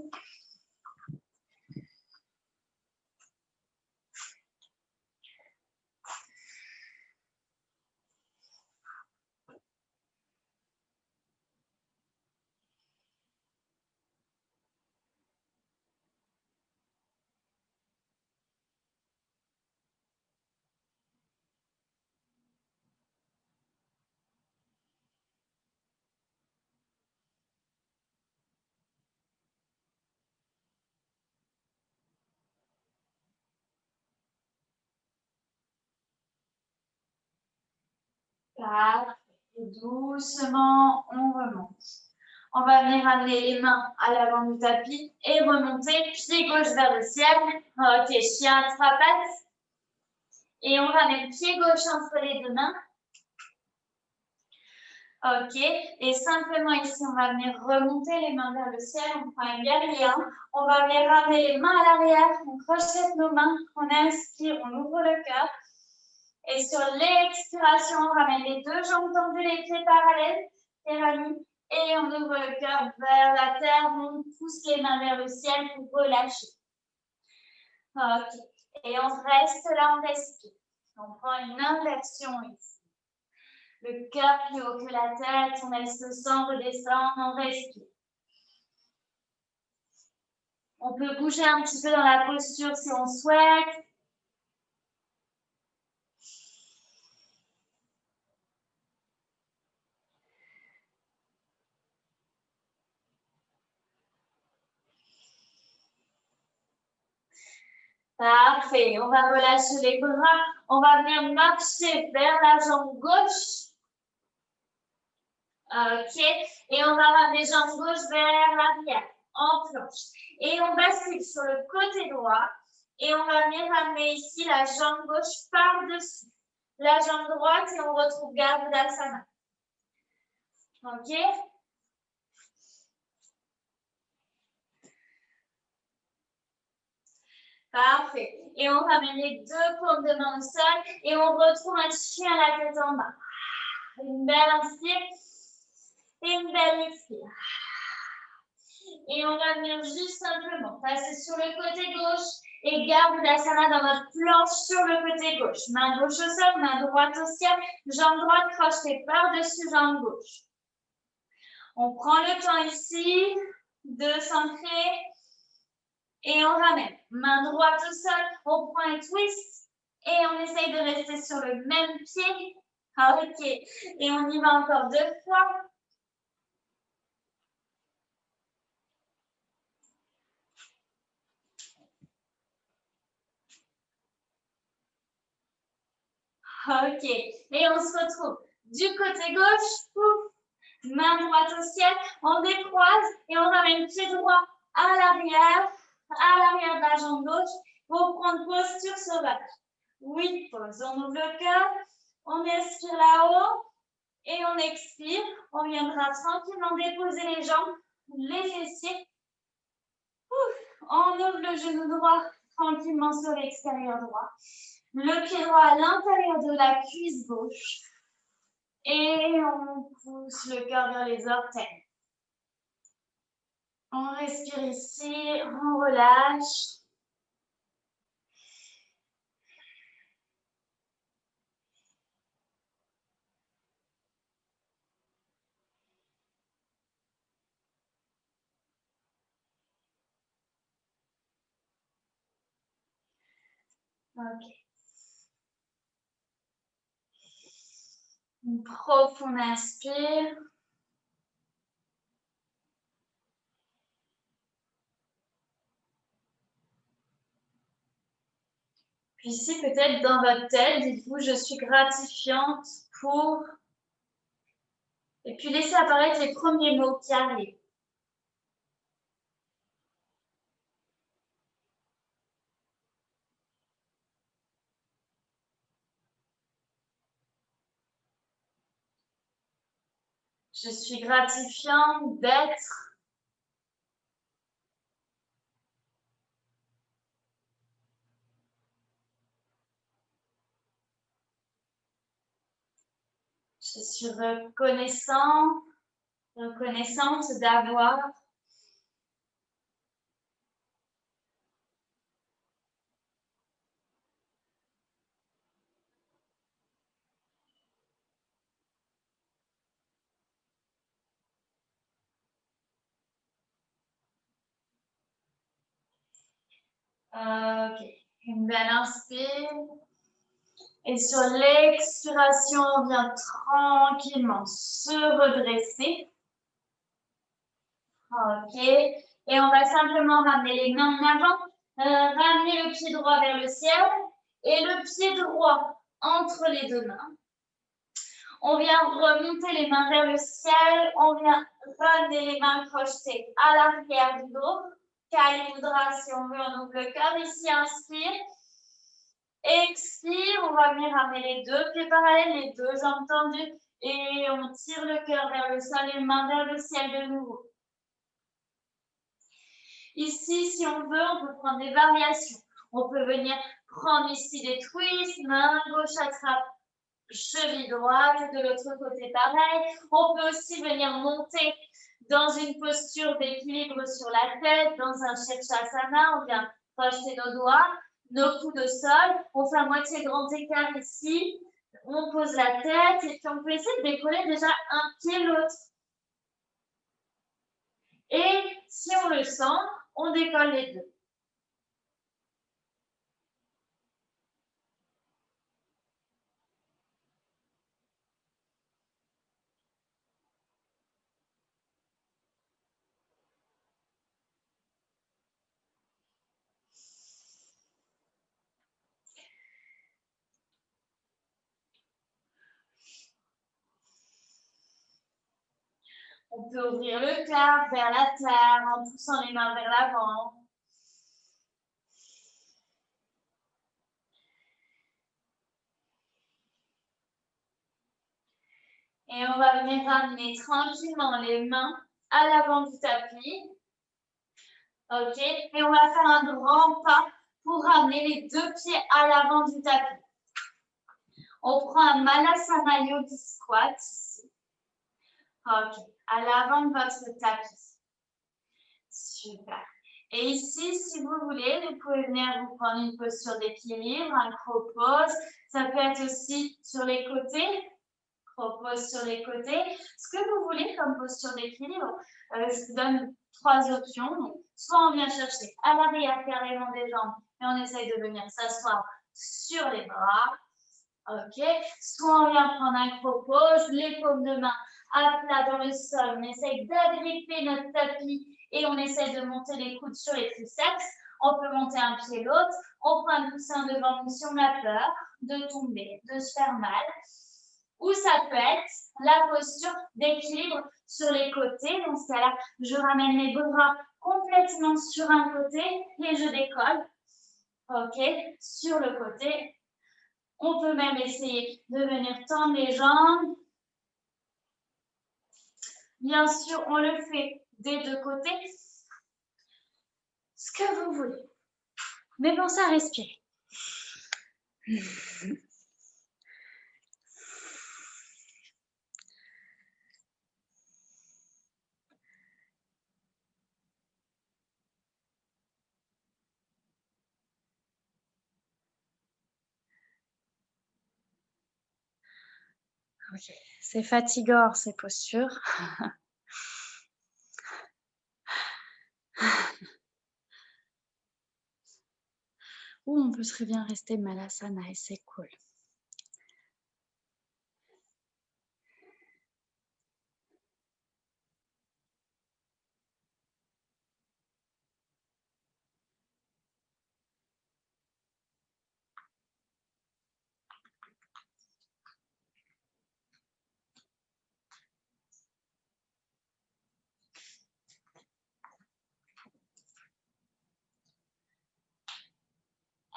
Parfait. Et doucement, on remonte. On va venir amener les mains à l'avant du tapis et remonter, pied gauche vers le ciel. Ok, chien à 3 pattes. Et on va mettre pied gauche entre les 2 mains. Ok, et simplement ici, on va venir remonter les mains vers le ciel. On prend un guerrier 1. On va venir ramener les mains à l'arrière. On crochette nos mains. On inspire, on ouvre le cœur. Et sur l'expiration, on ramène les 2 jambes tendues, les pieds parallèles. Pyramide. Et on ouvre le cœur vers la terre. On pousse les mains vers le ciel pour relâcher. Ok. Et on reste là, on respire. On prend une inversion ici. Le cœur plus haut que la tête, on laisse le sang redescendre, on respire. On peut bouger un petit peu dans la posture si on souhaite. Parfait. On va relâcher les bras. On va venir marcher vers la jambe gauche. Ok. Et on va ramener les jambes gauche vers l'arrière, en planche. Et on bascule sur le côté droit. Et on va venir ramener ici la jambe gauche par-dessus la jambe droite et on retrouve Gardasana. Ok. Parfait. Et on ramène les deux paumes de main au sol et on retrouve un chien à la tête en bas. Une belle inspire et une belle expire. Et on va venir juste simplement passer sur le côté gauche et Gardasana dans notre planche sur le côté gauche. Main gauche au sol, main droite au ciel, jambe droite crochetée par-dessus jambe gauche. On prend le temps ici de s'ancrer. Et on ramène. Main droite au sol, on prend un twist et on essaye de rester sur le même pied. Ok. Et on y va encore 2 fois. Ok. Et on se retrouve du côté gauche. Pouf. Main droite au ciel. On décroise et on ramène pied droit à l'arrière de la jambe gauche pour prendre posture sauvage. 8 pauses. On ouvre le cœur. On expire là-haut. Et on expire, on viendra tranquillement déposer les jambes, les fessiers. Ouf, on ouvre le genou droit tranquillement sur l'extérieur droit. Le pied droit à l'intérieur de la cuisse gauche. Et on pousse le cœur vers les orteils. On respire ici, on relâche. Ok. Une profonde inspire. Puis ici, peut-être dans votre tête, dites-vous, je suis gratifiante pour... Et puis laissez apparaître les premiers mots qui arrivent. Je suis gratifiante d'être. Je suis reconnaissante d'avoir. Ok, une belle inspire. Et sur l'expiration, on vient tranquillement se redresser. Ok, et on va simplement ramener les mains en avant, ramener le pied droit vers le ciel et le pied droit entre les deux mains. On vient remonter les mains vers le ciel, on vient ramener les mains crochetées à l'arrière du dos. Kali Mudra, si on veut, on ouvre le cœur. Ici, inspire. Expire, on va venir ramener les deux pieds parallèles, les deux jambes tendues. Et on tire le cœur vers le sol, les mains vers le ciel de nouveau. Ici, si on veut, on peut prendre des variations. On peut venir prendre ici des twists, main gauche attrape cheville droite, de l'autre côté pareil. On peut aussi venir monter dans une posture d'équilibre sur la tête, dans un Shirshasana. On vient projeter nos doigts, nos coudes au sol. On fait à moitié grand écart ici. On pose la tête et puis on peut essayer de décoller déjà un pied l'autre. Et si on le sent, on décolle les deux. On peut ouvrir le cœur vers la terre en poussant les mains vers l'avant. Et on va venir ramener tranquillement les mains à l'avant du tapis. OK? Et on va faire un grand pas pour ramener les deux pieds à l'avant du tapis. On prend un Malasana Yogi Squat ici. OK. À l'avant de votre tapis. Super. Et ici, si vous voulez, vous pouvez venir vous prendre une posture d'équilibre, un crow pose. Ça peut être aussi sur les côtés. Crow pose sur les côtés. Ce que vous voulez comme posture d'équilibre. Je vous donne 3 options. Donc, soit on vient chercher à l'arrière carrément des jambes et on essaye de venir s'asseoir sur les bras. OK. Soit on vient prendre un crow pose, les paumes de main à plat dans le sol. On essaye d'agripper notre tapis et on essaie de monter les coudes sur les triceps. On peut monter un pied l'autre. On prend un coussin devant nous si on a peur de tomber, de se faire mal. Ou ça peut être la posture d'équilibre sur les côtés. Dans ce cas-là, je ramène les bras complètement sur un côté et je décolle. OK, sur le côté. On peut même essayer de venir tendre les jambes. Bien sûr, on le fait des deux côtés. Ce que vous voulez. Mais pensez à respirer. Ok, c'est fatigant ces postures. Ou on peut très bien rester Malasana et c'est cool.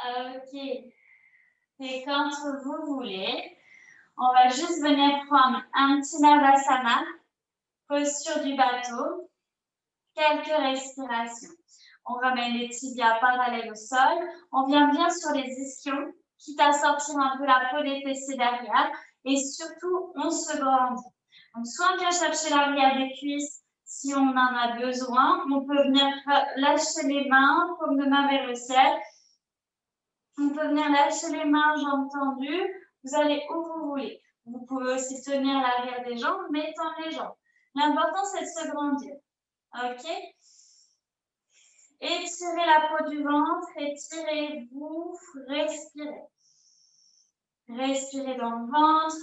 Ok, et quand vous voulez, on va juste venir prendre un petit Navasana, posture du bateau, quelques respirations. On ramène les tibias parallèles au sol, on vient bien sur les ischions, quitte à sortir un peu la peau des fessiers derrière, et surtout, on se grandit. Donc, soit on vient chercher l'arrière des cuisses, si on en a besoin, on peut venir lâcher les mains, paume de main vers le ciel. On peut venir lâcher les mains, jambes tendues. Vous allez où vous voulez. Vous pouvez aussi tenir l'arrière des jambes, mais tendre les jambes. L'important, c'est de se grandir. OK? Étirez la peau du ventre, étirez-vous, respirez. Respirez dans le ventre.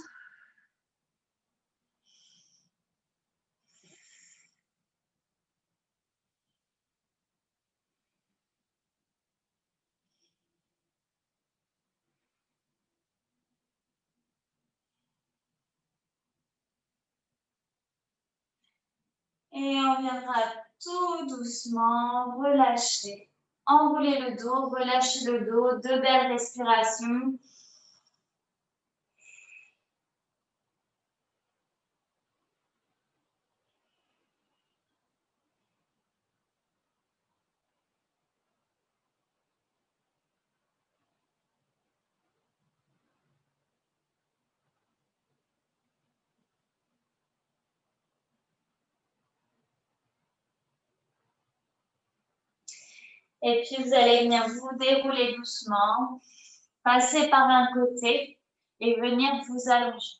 Et on viendra tout doucement relâcher. Enrouler le dos, relâcher le dos, 2 belles respirations. Et puis, vous allez venir vous dérouler doucement, passer par un côté et venir vous allonger.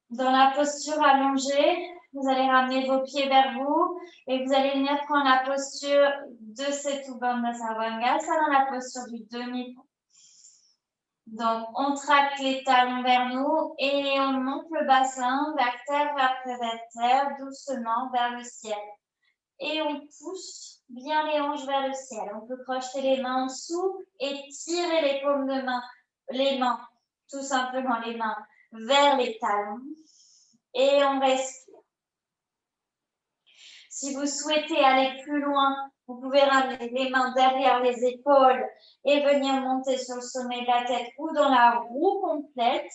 Dans la posture allongée, vous allez ramener vos pieds vers vous et vous allez venir prendre la posture de Setu Bandha Sarvangasana, dans la posture du demi-pont. Donc, on traque les talons vers nous et on monte le bassin, vertèbre après vertèbre, doucement vers le ciel. Et on pousse bien les hanches vers le ciel. On peut crocheter les mains en dessous et tirer les paumes de main, les mains, tout simplement les mains vers les talons. Et on respire. Si vous souhaitez aller plus loin, vous pouvez ramener les mains derrière les épaules et venir monter sur le sommet de la tête ou dans la roue complète,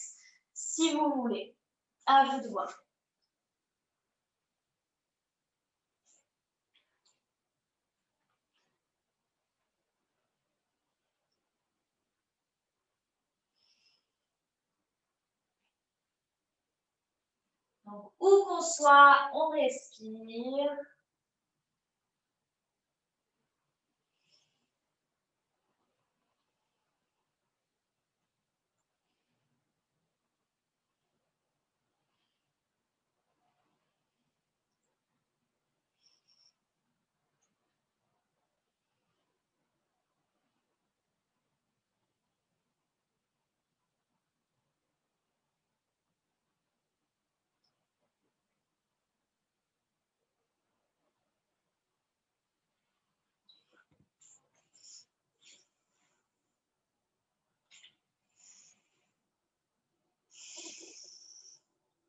si vous voulez. À vous de voir. Donc, où qu'on soit, on respire.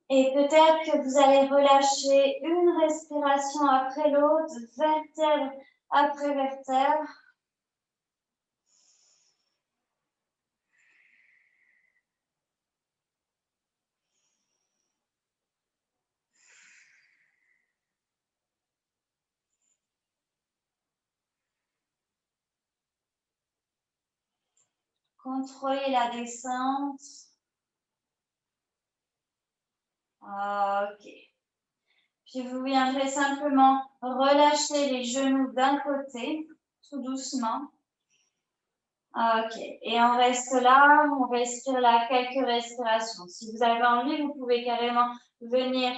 Et peut-être que vous allez relâcher une respiration après l'autre, vertèbre après vertèbre. Contrôlez la descente. Ok. Puis vous viendrez simplement relâcher les genoux d'un côté, tout doucement. Ok. Et on reste là, on respire là quelques respirations. Si vous avez envie, vous pouvez carrément venir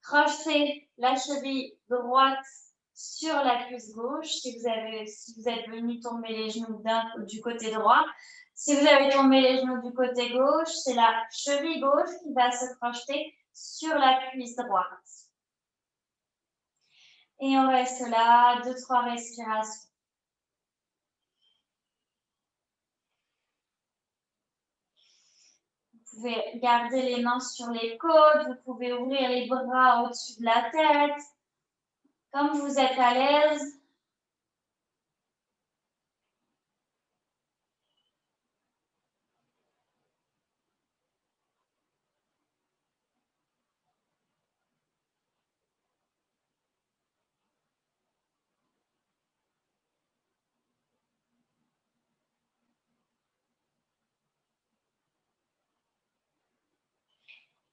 crocheter la cheville droite sur la cuisse gauche. Si vous êtes venu tomber les genoux du côté droit. Si vous avez tombé les genoux du côté gauche, c'est la cheville gauche qui va se crocheter sur la cuisse droite. Et on reste là, 2-3 respirations. Vous pouvez garder les mains sur les côtes, vous pouvez ouvrir les bras au-dessus de la tête, comme vous êtes à l'aise.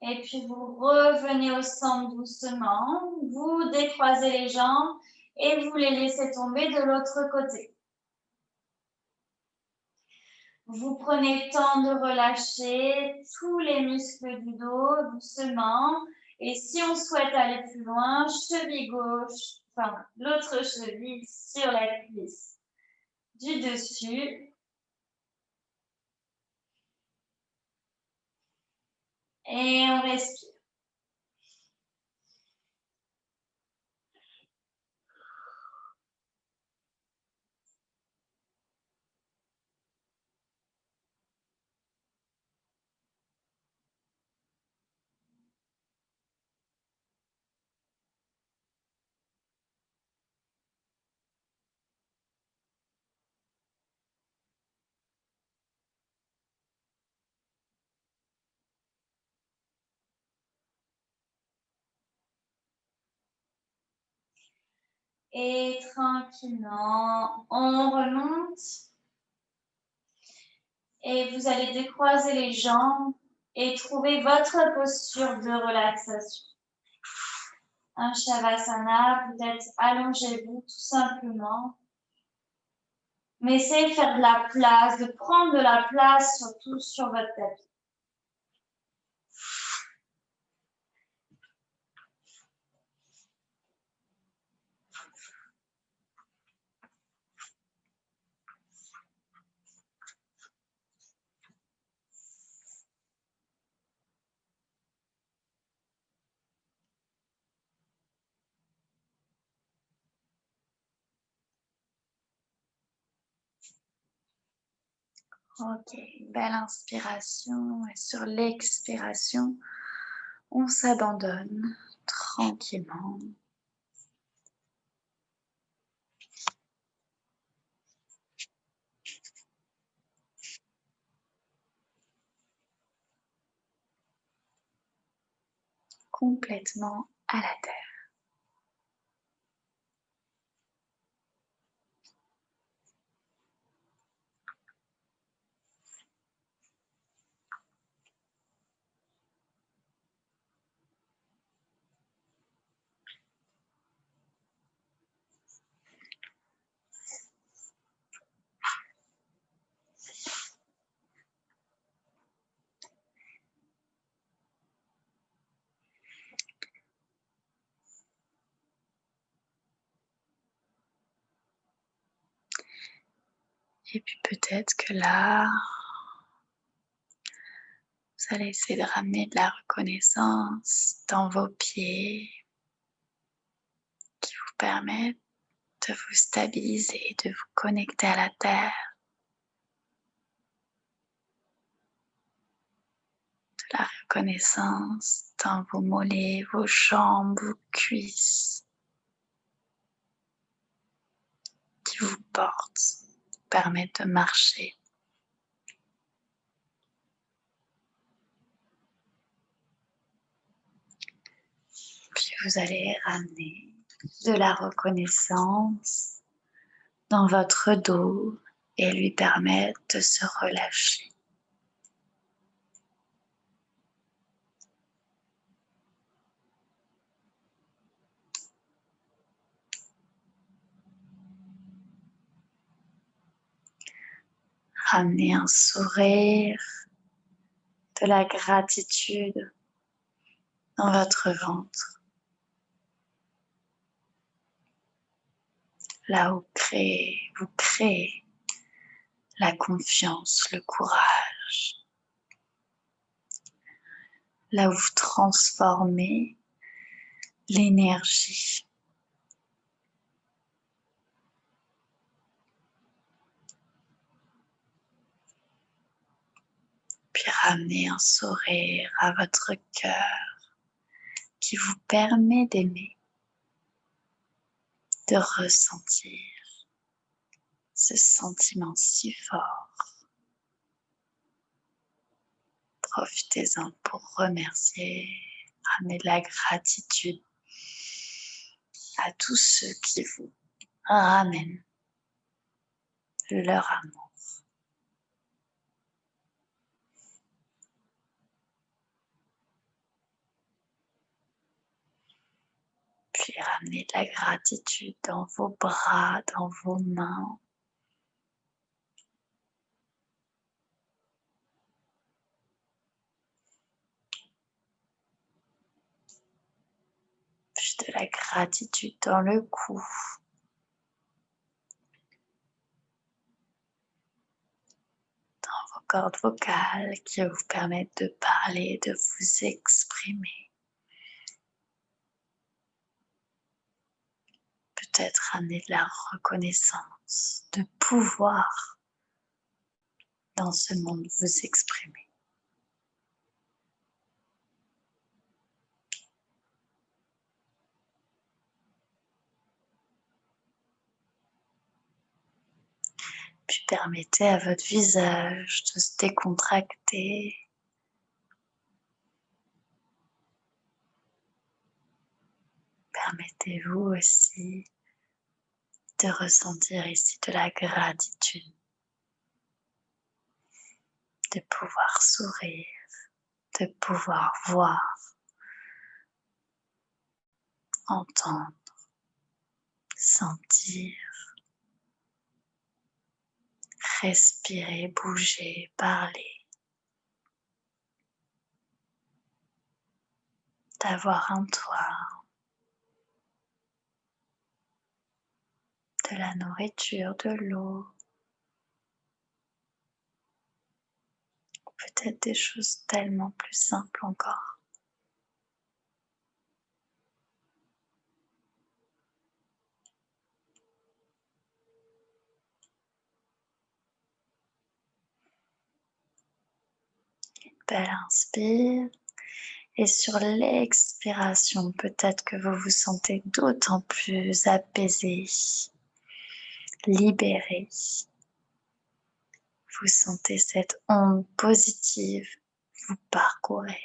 Et puis, vous revenez au centre doucement, vous décroisez les jambes et vous les laissez tomber de l'autre côté. Vous prenez le temps de relâcher tous les muscles du dos doucement. Et si on souhaite aller plus loin, cheville gauche, enfin l'autre cheville sur la cuisse du dessus. Et on respire. Et tranquillement, on remonte. Et vous allez décroiser les jambes et trouver votre posture de relaxation. un Shavasana, peut-être allongez-vous tout simplement. Mais essayez de faire de la place, de prendre de la place surtout sur votre tapis. Ok, belle inspiration et sur l'expiration, on s'abandonne tranquillement. Complètement à la terre. Et puis peut-être que là, vous allez essayer de ramener de la reconnaissance dans vos pieds qui vous permettent de vous stabiliser, de vous connecter à la terre. De la reconnaissance dans vos mollets, vos jambes, vos cuisses qui vous portent, vous permettent de marcher. Puis vous allez ramener de la reconnaissance dans votre dos et lui permettre de se relâcher. Ramener un sourire, de la gratitude dans votre ventre. Là où vous créez la confiance, le courage. Là où vous transformez l'énergie. Puis ramenez un sourire à votre cœur qui vous permet d'aimer, de ressentir ce sentiment si fort. Profitez-en pour remercier, ramener de la gratitude à tous ceux qui vous ramènent leur amour. Puis ramenez de la gratitude dans vos bras, dans vos mains. Puis de la gratitude dans le cou. Dans vos cordes vocales qui vous permettent de parler, de vous exprimer. Peut-être ramener de la reconnaissance, de pouvoir dans ce monde vous exprimer. Puis permettez à votre visage de se décontracter. Permettez-vous aussi de ressentir ici de la gratitude, de pouvoir sourire, de pouvoir voir, entendre, sentir, respirer, bouger, parler, d'avoir un toit, de la nourriture, de l'eau, peut-être des choses tellement plus simples encore. Belle inspire. Et sur l'expiration, peut-être que vous vous sentez d'autant plus apaisé, libéré. Vous sentez cette onde positive vous parcourir.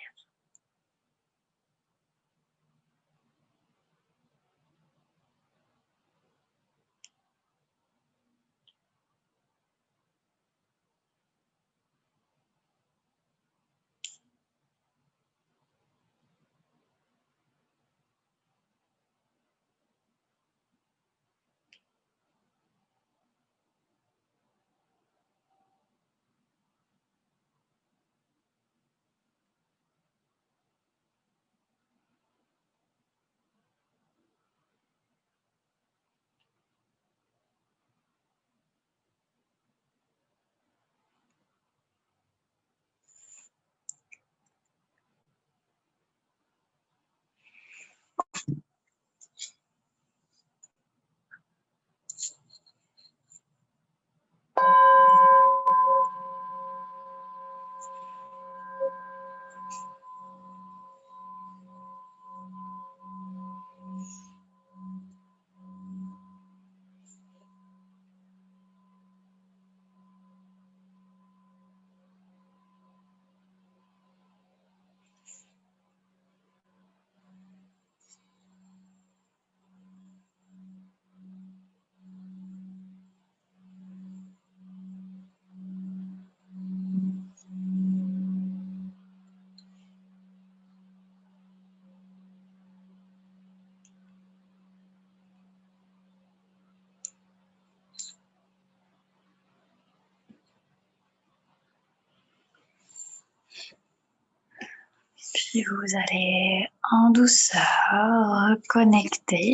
Puis vous allez en douceur reconnecter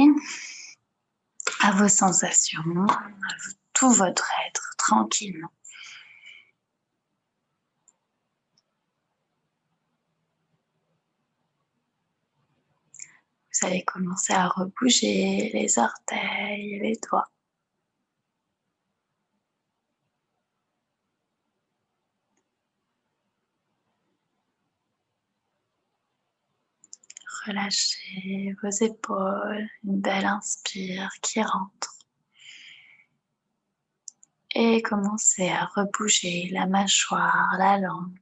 à vos sensations, à tout votre être tranquillement. Vous allez commencer à rebouger les orteils, les doigts. Relâchez vos épaules, une belle inspire qui rentre. Et commencez à rebouger la mâchoire, la langue.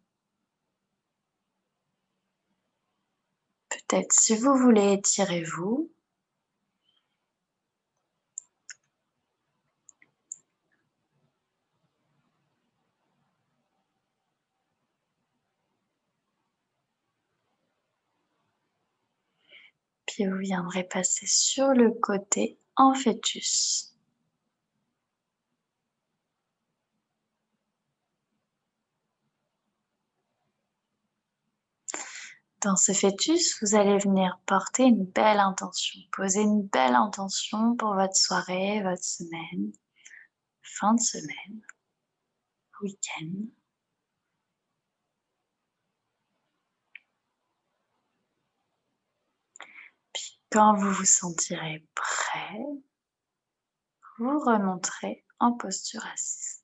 Peut-être si vous voulez, étirez-vous. Puis vous viendrez passer sur le côté en fœtus. Dans ce fœtus, vous allez venir porter une belle intention, poser une belle intention pour votre soirée, votre semaine, fin de semaine, week-end. Puis quand vous vous sentirez prêt, vous remonterez en posture assise.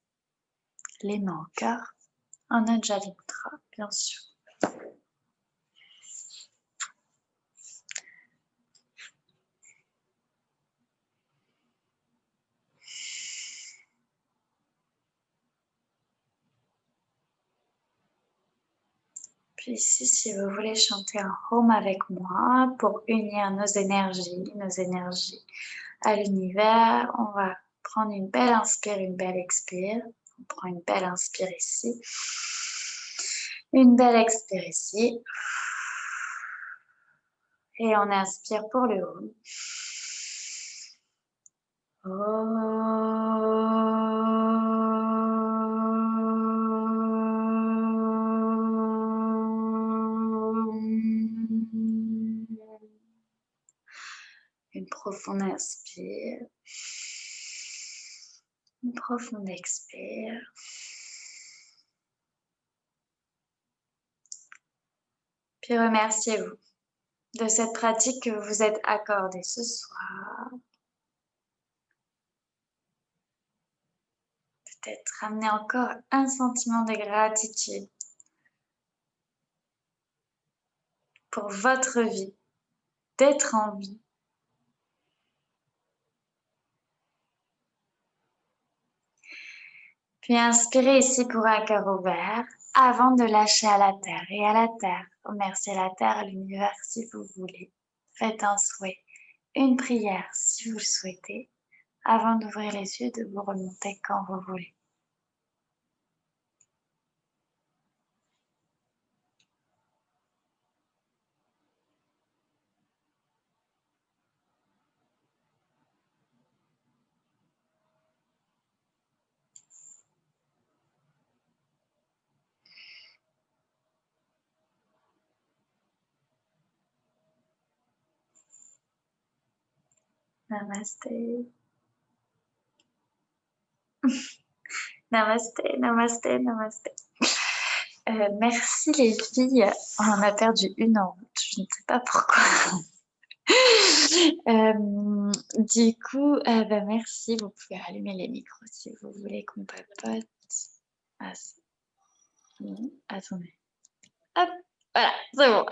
Les mains au cœur, en Anjali Mudra, bien sûr. Puis ici, si vous voulez chanter un home avec moi pour unir nos énergies à l'univers, on va prendre une belle inspire, une belle expire. On prend une belle inspire ici, une belle expire ici. Et on inspire pour le haut. Une profonde inspire. Une profonde expire. Puis remerciez-vous de cette pratique que vous vous êtes accordée ce soir. Peut-être ramener encore un sentiment de gratitude pour votre vie, d'être en vie. Puis inspirez ici pour un cœur ouvert avant de lâcher à la terre. Et à la terre, remerciez la terre, à l'univers si vous voulez. Faites un souhait, une prière si vous le souhaitez, avant d'ouvrir les yeux, de vous remonter quand vous voulez. Namasté. Namasté, namasté, namasté. Merci les filles. On en a perdu une en route, je ne sais pas pourquoi. Du coup, merci. Vous pouvez allumer les micros si vous voulez qu'on papote. Ah, bon, attendez. Hop, voilà, c'est bon.